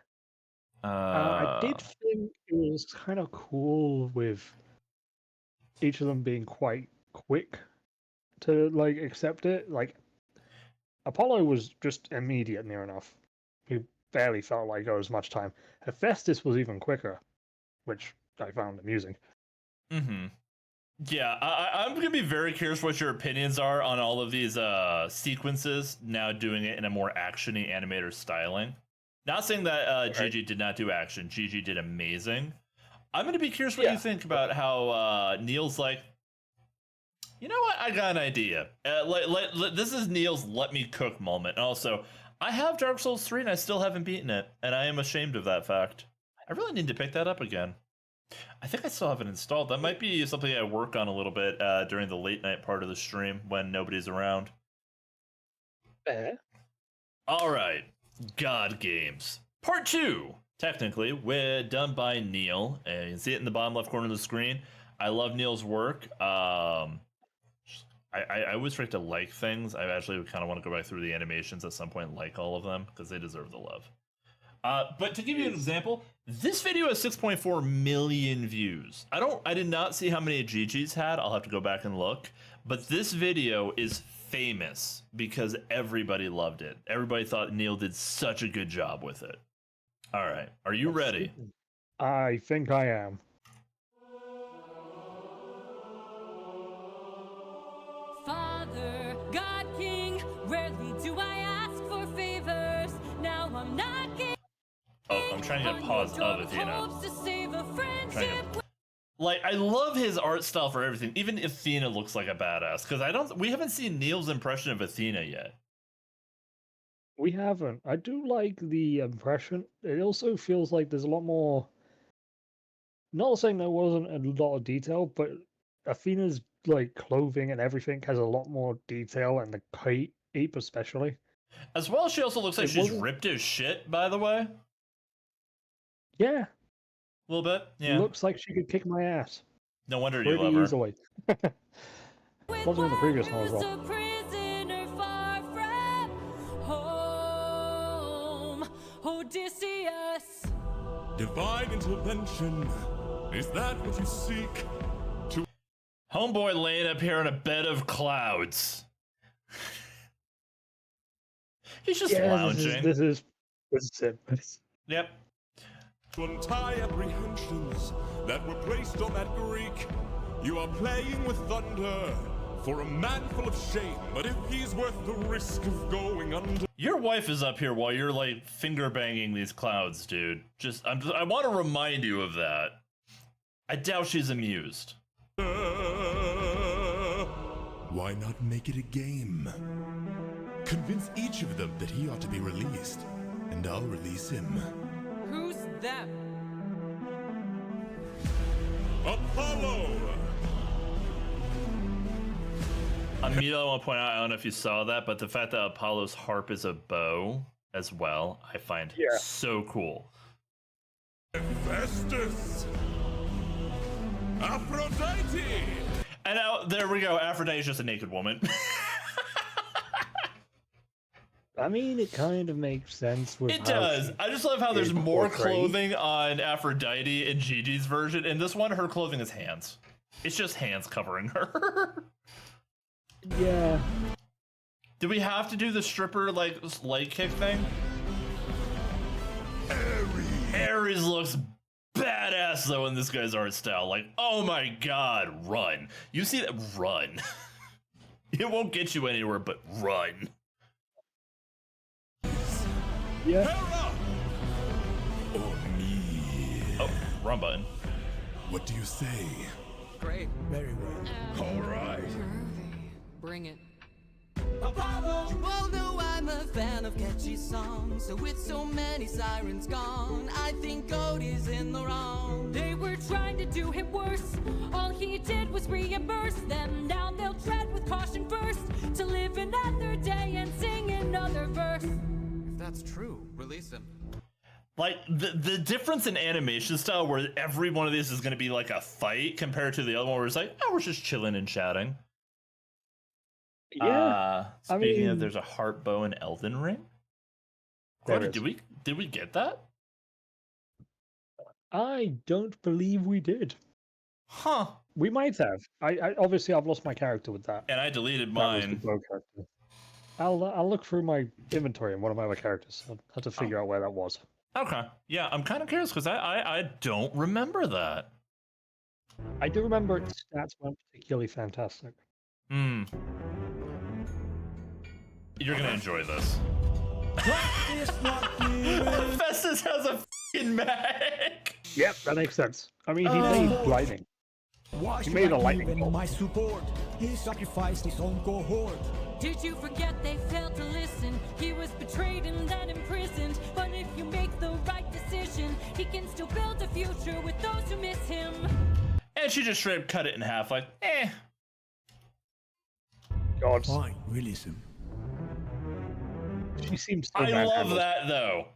[SPEAKER 2] I did think it was kind of cool with each of them being quite quick to like accept it. Like Apollo was just immediate near enough. He barely felt like there was much time. Hephaestus was even quicker, which I found amusing.
[SPEAKER 1] Mm-hmm. Yeah, I'm going to be very curious what your opinions are on all of these sequences, now doing it in a more action-y animator styling. Not saying that Gigi did not do action. Gigi did amazing. I'm going to be curious what you think about how Neil's like, you know what, I got an idea. This is Neil's let me cook moment. And also, I have Dark Souls 3 and I still haven't beaten it, and I am ashamed of that fact. I really need to pick that up again. I think I still have it installed. That might be something I work on a little bit during the late night part of the stream when nobody's around. All right, God Games Part 2. Technically, we're done by Neil, and you can see it in the bottom left corner of the screen. I love Neil's work. I always try to like things. I actually kind of want to go back through the animations at some point and like all of them because they deserve the love. But to give you an example, this video has 6.4 million views. I did not see how many Gigi's had. I'll have to go back and look. But this video is famous because everybody loved it. Everybody thought Neil did such a good job with it. All right, are you ready?
[SPEAKER 2] I think I am.
[SPEAKER 7] Father, God King, rarely do I ask for favors. Now I'm knocking.
[SPEAKER 1] Oh, I'm trying to get a pause of Athena. Like, I love his art style for everything. Even Athena looks like a badass because we haven't seen Neil's impression of Athena yet.
[SPEAKER 2] We haven't. I do like the impression. It also feels like there's a lot more. Not saying there wasn't a lot of detail, but Athena's like clothing and everything has a lot more detail, and the cape especially.
[SPEAKER 1] As well, she also looks like she's ripped as shit. By the way.
[SPEAKER 2] Yeah,
[SPEAKER 1] A little bit, yeah.
[SPEAKER 2] Looks like she could kick my ass
[SPEAKER 1] No wonder you
[SPEAKER 2] pretty
[SPEAKER 1] love her.
[SPEAKER 2] easily. Loved her in the previous one as well.
[SPEAKER 7] A prisoner far from home, Odysseus.
[SPEAKER 4] Divine intervention. Is that what you seek?
[SPEAKER 1] Homeboy laying up here in a bed of clouds. He's just lounging.
[SPEAKER 2] This is it.
[SPEAKER 1] Yep.
[SPEAKER 4] To untie apprehensions that were placed on that Greek. You are playing with thunder for a man full of shame, but if he's worth the risk of going under.
[SPEAKER 1] Your wife is up here while you're like finger banging these clouds, dude. I want to remind you of that. I doubt she's amused.
[SPEAKER 4] Why not make it a game? Convince each of them that he ought to be released, and I'll release him.
[SPEAKER 6] Who's them?
[SPEAKER 4] Apollo!
[SPEAKER 1] Immediately, I want to point out, I don't know if you saw that, but the fact that Apollo's harp is a bow as well, I find so cool.
[SPEAKER 4] Festus! Aphrodite!
[SPEAKER 1] And now, there we go, Aphrodite's just a naked woman.
[SPEAKER 2] I mean, it kind of makes sense with
[SPEAKER 1] It does. I just love how there's
[SPEAKER 2] is
[SPEAKER 1] more
[SPEAKER 2] portrayed.
[SPEAKER 1] clothing on Aphrodite in Gigi's version. In this one, her clothing is hands. It's just hands covering her.
[SPEAKER 2] Yeah.
[SPEAKER 1] Do we have to do the stripper like leg kick thing? Ares looks badass though in this guy's art style. Like, oh my god, run. You see that? Run. It won't get you anywhere, but run.
[SPEAKER 2] Yeah.
[SPEAKER 4] Hera! Or me.
[SPEAKER 1] Oh, wrong button.
[SPEAKER 4] What do you say?
[SPEAKER 6] Great.
[SPEAKER 5] Very well.
[SPEAKER 4] All right.
[SPEAKER 6] Bring it.
[SPEAKER 5] You all know I'm a fan of catchy songs, so with so many sirens gone, I think Cody's in the wrong.
[SPEAKER 7] They were trying to do him worse. All he did was reimburse them. Now they'll tread with caution first to live another day and sing another verse.
[SPEAKER 6] If that's true, release him.
[SPEAKER 1] Like, the difference in animation style where every one of these is going to be like a fight compared to the other one where it's like, oh, we're just chilling and chatting.
[SPEAKER 2] Yeah.
[SPEAKER 1] Speaking of,
[SPEAKER 2] mean-
[SPEAKER 1] there's a heart bow in Elden Ring.
[SPEAKER 2] There
[SPEAKER 1] Cody,
[SPEAKER 2] is.
[SPEAKER 1] did we get that?
[SPEAKER 2] I don't believe we did.
[SPEAKER 1] Huh.
[SPEAKER 2] We might have. I obviously I've lost my character with that.
[SPEAKER 1] And I deleted
[SPEAKER 2] That was the
[SPEAKER 1] mine.
[SPEAKER 2] bow character. I'll look through my inventory and one of my other characters. I'll have to figure out where that was.
[SPEAKER 1] Okay. Yeah, I'm kind of curious because I don't remember that.
[SPEAKER 2] I do remember its stats weren't particularly fantastic.
[SPEAKER 1] Hmm. You're gonna enjoy this. Festus has a f***ing mag.
[SPEAKER 2] Yep, that makes sense. I mean, he made lightning.
[SPEAKER 8] Why
[SPEAKER 2] He
[SPEAKER 8] should
[SPEAKER 2] made a
[SPEAKER 8] I
[SPEAKER 2] lightning
[SPEAKER 8] give him
[SPEAKER 2] bolt.
[SPEAKER 8] my support? He sacrificed his own cohort.
[SPEAKER 7] Did you forget they failed to listen? He was betrayed and then imprisoned. But if you make the right decision, he can still build a future with those who miss him.
[SPEAKER 1] And she just straight up cut it in half, like, eh.
[SPEAKER 2] God,
[SPEAKER 8] Fine, release him.
[SPEAKER 2] she seems so
[SPEAKER 1] I love
[SPEAKER 2] manhandled.
[SPEAKER 1] that though.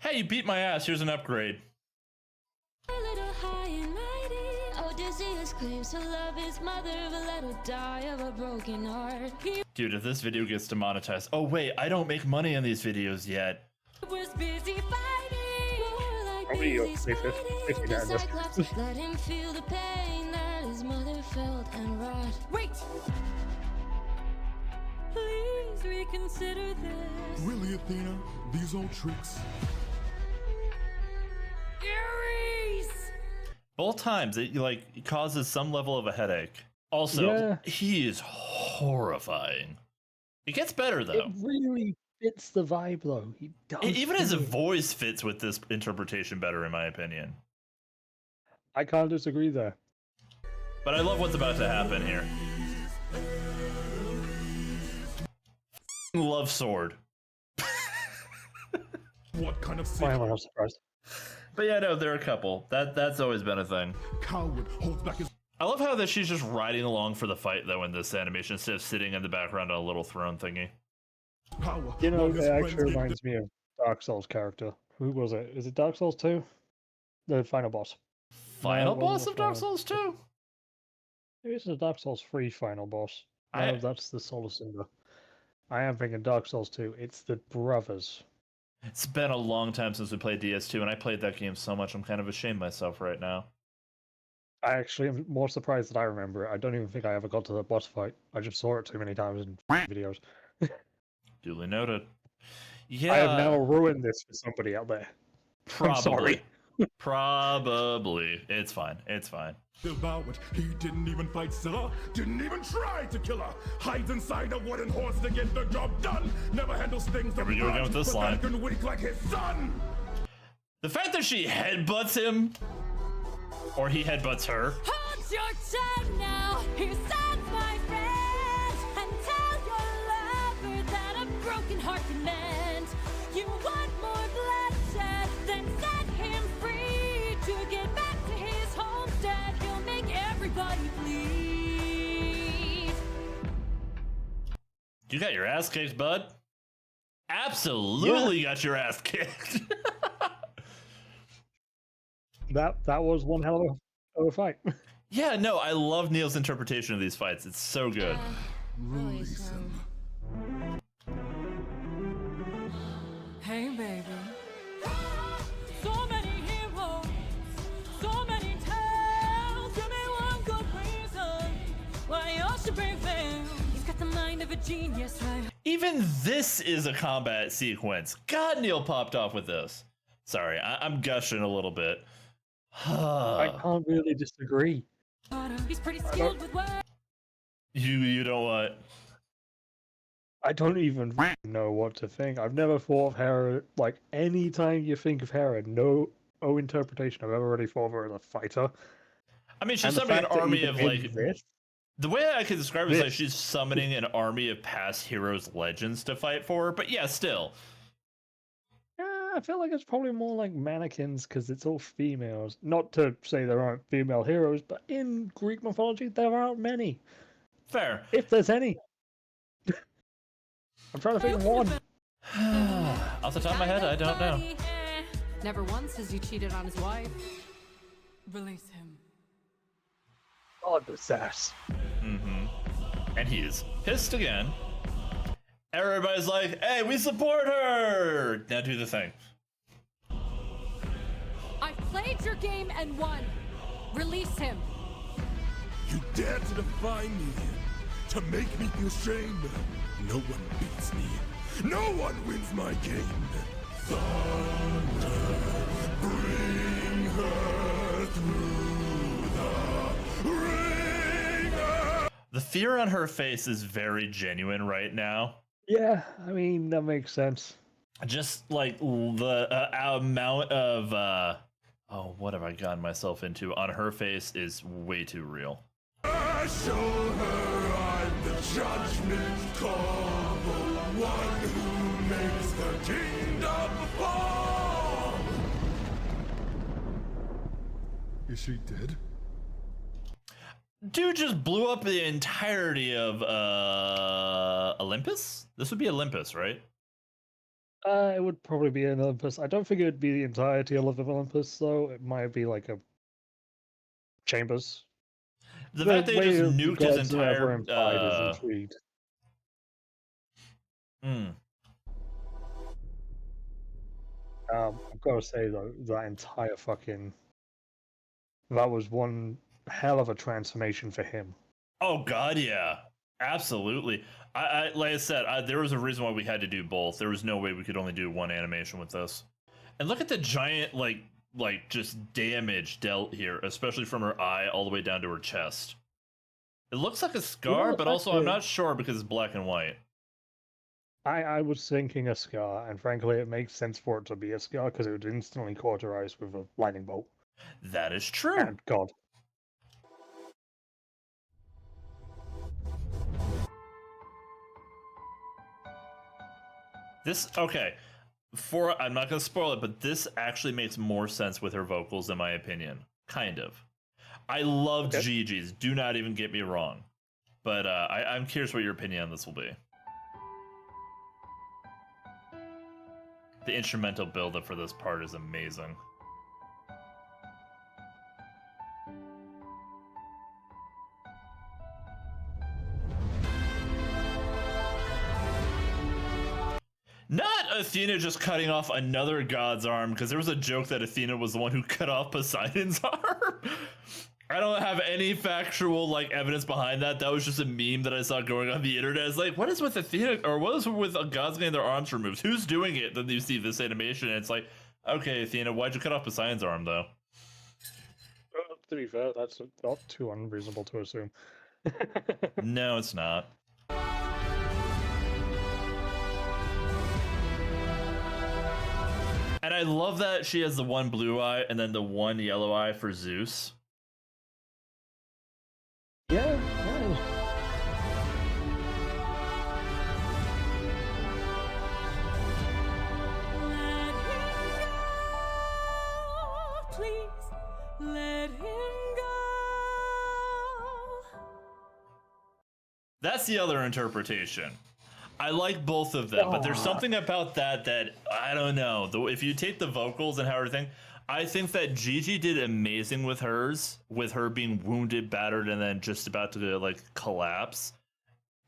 [SPEAKER 1] Hey, you beat my ass. Here's an upgrade.
[SPEAKER 7] A little high and mighty, Odysseus claims to love his mother, but let her die of a broken heart. He
[SPEAKER 1] Dude, if this video gets demonetized. Oh, wait, I don't make money on these videos yet.
[SPEAKER 7] was busy fighting. More like
[SPEAKER 2] How many
[SPEAKER 7] busy
[SPEAKER 2] of- if
[SPEAKER 7] fighting.
[SPEAKER 2] you
[SPEAKER 7] The
[SPEAKER 2] got this?
[SPEAKER 7] Cyclops let him feel the pain that his mother felt and wrought. Wait! Please reconsider this.
[SPEAKER 4] Really, Athena? These old tricks?
[SPEAKER 7] Ares!
[SPEAKER 1] Both times, it like causes some level of a headache. Also,
[SPEAKER 2] Yeah.
[SPEAKER 1] he is horrifying. It gets better though.
[SPEAKER 2] It really fits the vibe, though. He does.
[SPEAKER 1] Even his
[SPEAKER 2] do it.
[SPEAKER 1] voice fits with this interpretation better, in my opinion.
[SPEAKER 2] I can't disagree there.
[SPEAKER 1] But I love what's about to happen here. Love sword.
[SPEAKER 4] What kind of
[SPEAKER 2] Why
[SPEAKER 4] sick
[SPEAKER 2] am I not surprised?
[SPEAKER 1] But yeah, no, there are a couple. That's always been a thing.
[SPEAKER 4] coward holds back his
[SPEAKER 1] I love how that she's just riding along for the fight though in this animation instead of sitting in the background on a little throne thingy.
[SPEAKER 4] power?
[SPEAKER 2] You know,
[SPEAKER 4] while his
[SPEAKER 2] it
[SPEAKER 4] friends
[SPEAKER 2] actually
[SPEAKER 4] give
[SPEAKER 2] reminds me of Dark Souls character. Who was it? Is it Dark Souls 2? The final boss.
[SPEAKER 1] Final
[SPEAKER 2] it wasn't
[SPEAKER 1] boss
[SPEAKER 2] the
[SPEAKER 1] of Dark
[SPEAKER 2] final-
[SPEAKER 1] Souls 2?
[SPEAKER 2] Maybe it's the Dark Souls 3 final boss. No,
[SPEAKER 1] I-
[SPEAKER 2] that's the Soul Cinder. I am thinking Dark Souls 2. It's the brothers.
[SPEAKER 1] It's been a long time since we played DS2, and I played that game so much I'm kind of ashamed myself right now.
[SPEAKER 2] I actually am more surprised that I remember it. I don't even think I ever got to the boss fight. I just saw it too many times in videos.
[SPEAKER 1] Duly noted. Yeah,
[SPEAKER 2] I have now ruined this for somebody out there. I'm sorry.
[SPEAKER 1] Probably. It's fine. It's fine.
[SPEAKER 4] About it, he didn't even fight Scylla, didn't even try to kill her. Hides inside a wooden horse to get the job done. Never handles things.
[SPEAKER 1] Here we go again with this line.
[SPEAKER 4] Weak like his son.
[SPEAKER 1] The fact that she headbutts him, or he headbutts her.
[SPEAKER 7] Hold your tongue now, here's songs, my friend, and tell your lover that a broken heart can mend. You want more bloodshed, then set him free to get back to his homestead. He'll make everybody bleed.
[SPEAKER 1] You got your ass kicked, bud. Absolutely got your ass kicked.
[SPEAKER 2] That was one hell of a fight.
[SPEAKER 1] Yeah, no, I love Neil's interpretation of these fights. It's so good.
[SPEAKER 8] Release him.
[SPEAKER 6] Hey, baby.
[SPEAKER 7] So many heroes, so many tales. Give me one good reason why you should prevail. He's got the mind of a genius, right?
[SPEAKER 1] Even this is a combat sequence. God, Neil popped off with this. Sorry, I'm gushing a little bit.
[SPEAKER 2] I can't really disagree.
[SPEAKER 7] He's pretty skilled with words.
[SPEAKER 1] You know what?
[SPEAKER 2] I don't even know what to think. I've never thought of Hera, like, any time you think of Hera, no interpretation I've ever really thought of her as a fighter.
[SPEAKER 1] I mean, she's
[SPEAKER 2] And the
[SPEAKER 1] summoning an
[SPEAKER 2] fact that
[SPEAKER 1] army
[SPEAKER 2] even
[SPEAKER 1] of,
[SPEAKER 2] in
[SPEAKER 1] like...
[SPEAKER 2] this,
[SPEAKER 1] The way I could describe it is like
[SPEAKER 2] This-
[SPEAKER 1] she's summoning an army of past heroes, legends to fight for her. But yeah, still.
[SPEAKER 2] I feel like it's probably more like mannequins because it's all females. Not to say there aren't female heroes, but in Greek mythology, there aren't many.
[SPEAKER 1] Fair.
[SPEAKER 2] If there's any. I'm trying to think of one.
[SPEAKER 1] Off the top of my head, I don't know.
[SPEAKER 6] Never once has he cheated on his wife. Release him.
[SPEAKER 2] God, the sass.
[SPEAKER 1] And he is pissed again. Everybody's like, hey, we support her! Now do the thing.
[SPEAKER 7] I've played your game and won. Release him.
[SPEAKER 4] You dare to defy me, to make me feel shame. No one beats me. No one wins my game. Thunder, bring her through the ringer.
[SPEAKER 1] The fear on her face is very genuine right now.
[SPEAKER 2] Yeah, I mean, that makes sense.
[SPEAKER 1] Just like the amount of, oh, what have I gotten myself into on her face is way too real.
[SPEAKER 4] I show her I'm the judgment call, the one who makes the kingdom fall. Is she dead?
[SPEAKER 1] Dude just blew up the entirety of Olympus? This would be Olympus, right?
[SPEAKER 2] It would probably be an Olympus. I don't think it would be the entirety of Olympus, though. It might be like a Chambers.
[SPEAKER 1] The fact that he
[SPEAKER 2] way
[SPEAKER 1] just
[SPEAKER 2] of
[SPEAKER 1] nuked his
[SPEAKER 2] gods are ever
[SPEAKER 1] entire
[SPEAKER 2] implied is intrigued. I've got to say though, that entire fucking that was one hell of a transformation for him.
[SPEAKER 1] Oh god, yeah, absolutely. I like I said, there was a reason why we had to do both. There was no way we could only do one animation with this. And look at the giant like just damage dealt here, especially from her eye all the way down to her chest. It looks like a scar,
[SPEAKER 2] Yeah,
[SPEAKER 1] but also I'm
[SPEAKER 2] actually-
[SPEAKER 1] not sure because it's black and white.
[SPEAKER 2] I was thinking a scar, and frankly, it makes sense for it to be a scar because it would instantly cauterize with a lightning bolt.
[SPEAKER 1] That is true.
[SPEAKER 2] And God,
[SPEAKER 1] This okay. I'm not gonna spoil it, but this actually makes more sense with her vocals, in my opinion. Kind of. I loved
[SPEAKER 2] Okay.
[SPEAKER 1] Gigi's. Do not even get me wrong. But I'm curious what your opinion on this will be. The instrumental buildup for this part is amazing. Not Athena just cutting off another god's arm, because there was a joke that Athena was the one who cut off Poseidon's arm. I don't have any factual like evidence behind that. That was just a meme that I saw going on the internet. It's like, what is with Athena, or what is with gods getting their arms removed? Who's doing it? Then you see this animation, and it's like, okay, Athena, why'd you cut off Poseidon's arm though?
[SPEAKER 2] To be fair, that's not too unreasonable to assume.
[SPEAKER 1] No, it's not. And I love that she has the one blue eye and then the one yellow eye for Zeus.
[SPEAKER 2] Yeah.
[SPEAKER 7] Let him go.
[SPEAKER 1] That's the other interpretation. I like both of them, but there's something about that I don't know. If you take the vocals and how everything, I think that Gigi did amazing with hers, with her being wounded, battered, and then just about to like collapse.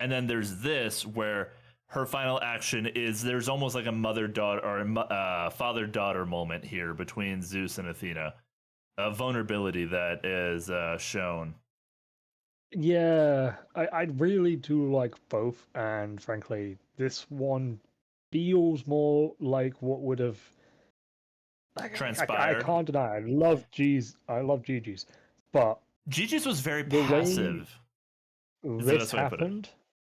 [SPEAKER 1] And then there's this where her final action is there's almost like a mother-daughter or a father-daughter moment here between Zeus and Athena. A vulnerability that is shown.
[SPEAKER 2] Yeah, I really do like both, and frankly, this one feels more like what would have
[SPEAKER 1] transpired.
[SPEAKER 2] I can't deny. I love Gigi's, but
[SPEAKER 1] Gigi's was very
[SPEAKER 2] the
[SPEAKER 1] passive.
[SPEAKER 2] way this happened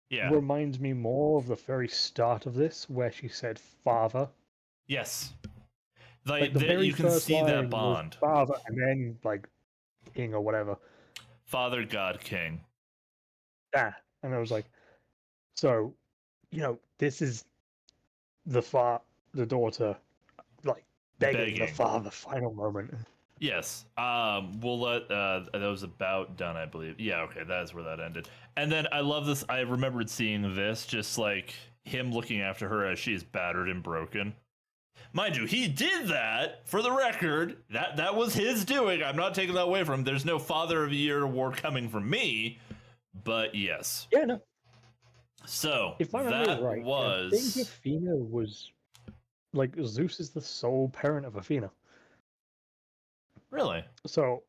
[SPEAKER 1] Yeah.
[SPEAKER 2] reminds me more of the very start of this, where she said "father."
[SPEAKER 1] Yes.
[SPEAKER 2] Like the very
[SPEAKER 1] you can
[SPEAKER 2] first
[SPEAKER 1] see that
[SPEAKER 2] line was
[SPEAKER 1] bond.
[SPEAKER 2] "father," and then like king or whatever.
[SPEAKER 1] Father, God, King.
[SPEAKER 2] Yeah, and I was like, so, this is the daughter, like begging the father final moment.
[SPEAKER 1] Yes. We'll let that was about done, I believe. Yeah, okay, that's where that ended. And then I love this. I remembered seeing this, just like him looking after her as she is battered and broken. Mind you, he did that for the record. That was his doing. I'm not taking that away from him. There's no Father of the Year award coming from me, but yes.
[SPEAKER 2] Yeah, no.
[SPEAKER 1] So
[SPEAKER 2] if I remember right, I think Athena was like Zeus is the sole parent of Athena.
[SPEAKER 1] Really?
[SPEAKER 2] So,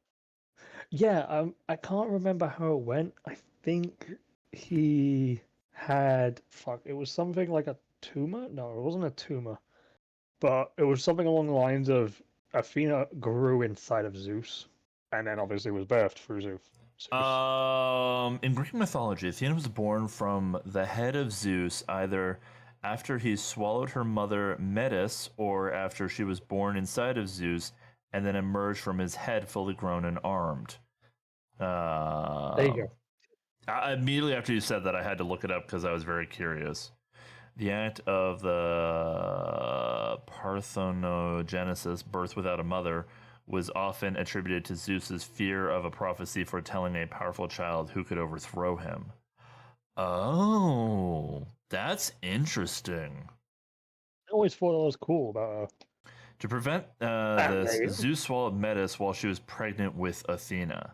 [SPEAKER 2] yeah, I can't remember how it went. I think he had it was something like a tumor. No, it wasn't a tumor. But it was something along the lines of Athena grew inside of Zeus, and then obviously was birthed through Zeus.
[SPEAKER 1] In Greek mythology, Athena was born from the head of Zeus, either after he swallowed her mother Metis, or after she was born inside of Zeus, and then emerged from his head fully grown and armed.
[SPEAKER 2] There you go.
[SPEAKER 1] Immediately after you said that, I had to look it up because I was very curious. The act of the parthenogenesis, birth without a mother, was often attributed to Zeus's fear of a prophecy foretelling a powerful child who could overthrow him. Oh, that's interesting.
[SPEAKER 2] I always thought that was cool about
[SPEAKER 1] To prevent this, Zeus swallowed Metis while she was pregnant with Athena.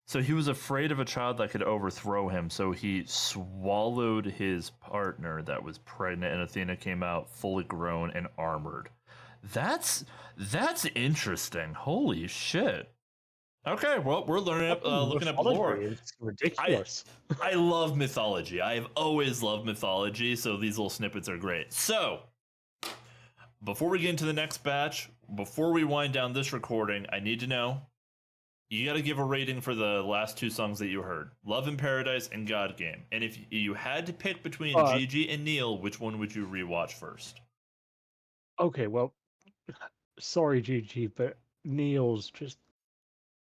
[SPEAKER 1] So he was afraid of a child that could overthrow him, so he swallowed his partner that was pregnant, and Athena came out fully grown and armored. That's interesting. Holy shit. Okay, well, we're learning looking up lore.
[SPEAKER 2] It's ridiculous.
[SPEAKER 1] I love mythology. I have always loved mythology, so these little snippets are great. So, before we get into the next batch, before we wind down this recording, I need to know, you got to give a rating for the last two songs that you heard, Love in Paradise and God Game. And if you had to pick between Gigi and Neil, which one would you rewatch first?
[SPEAKER 2] Okay, well, sorry, Gigi, but Neil's just...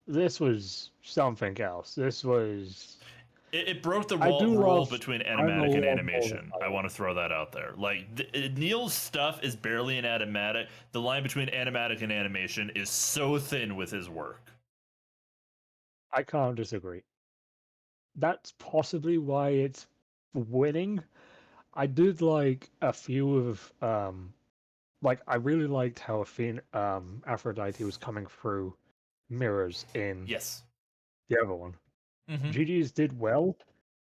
[SPEAKER 2] This was something else. This was...
[SPEAKER 1] It broke the rule between animatic and animation. I want to throw that out there. Like, Neil's stuff is barely an animatic. The line between animatic and animation is so thin with his work.
[SPEAKER 2] I can't disagree. That's possibly why it's winning. I did like a few of like I really liked how Aphrodite was coming through mirrors in
[SPEAKER 1] Yes.
[SPEAKER 2] the other one.
[SPEAKER 1] Mm-hmm.
[SPEAKER 2] Gigi's did well,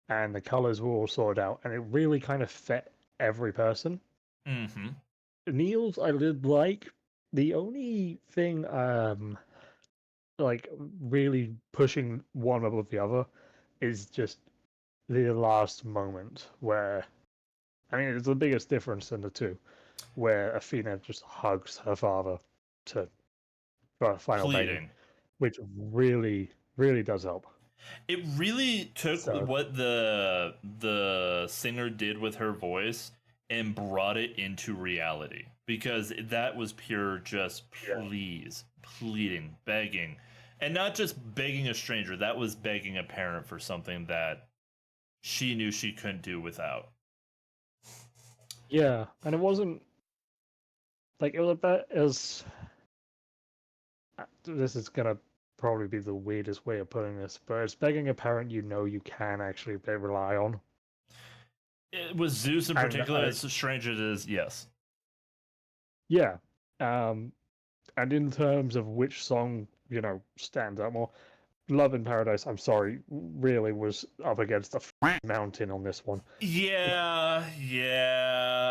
[SPEAKER 2] and the colors were all sorted out, and it really kind of fit every person.
[SPEAKER 1] Mm-hmm.
[SPEAKER 2] Neil's I did like. The only thing like really pushing one above the other is just the last moment where, I mean, it's the biggest difference in the two, where Athena just hugs her father to for a final baby,
[SPEAKER 1] Pleading.
[SPEAKER 2] which really, really does help.
[SPEAKER 1] It really took
[SPEAKER 2] So-
[SPEAKER 1] what the singer did with her voice and brought it into reality, because that was pure just please, pleading, begging, and not just begging a stranger. That was begging a parent for something that she knew she couldn't do without.
[SPEAKER 2] Yeah, and it wasn't like it was about as. This is gonna probably be the weirdest way of putting this, but it's begging a parent you know you can actually rely on.
[SPEAKER 1] It was Zeus in
[SPEAKER 2] And
[SPEAKER 1] particular, as strange as it is, yes.
[SPEAKER 2] Yeah, and in terms of which song stands out more, "Love in Paradise," I'm sorry, really was up against the mountain on this one.
[SPEAKER 1] Yeah.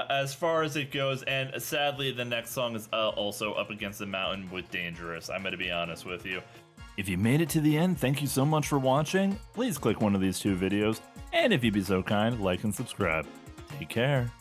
[SPEAKER 1] As far as it goes, and sadly, the next song is also up against the mountain with Dangerous. I'm going to be honest with you. If you made it to the end, thank you so much for watching. Please click one of these two videos, and if you'd be so kind, like and subscribe. Take care.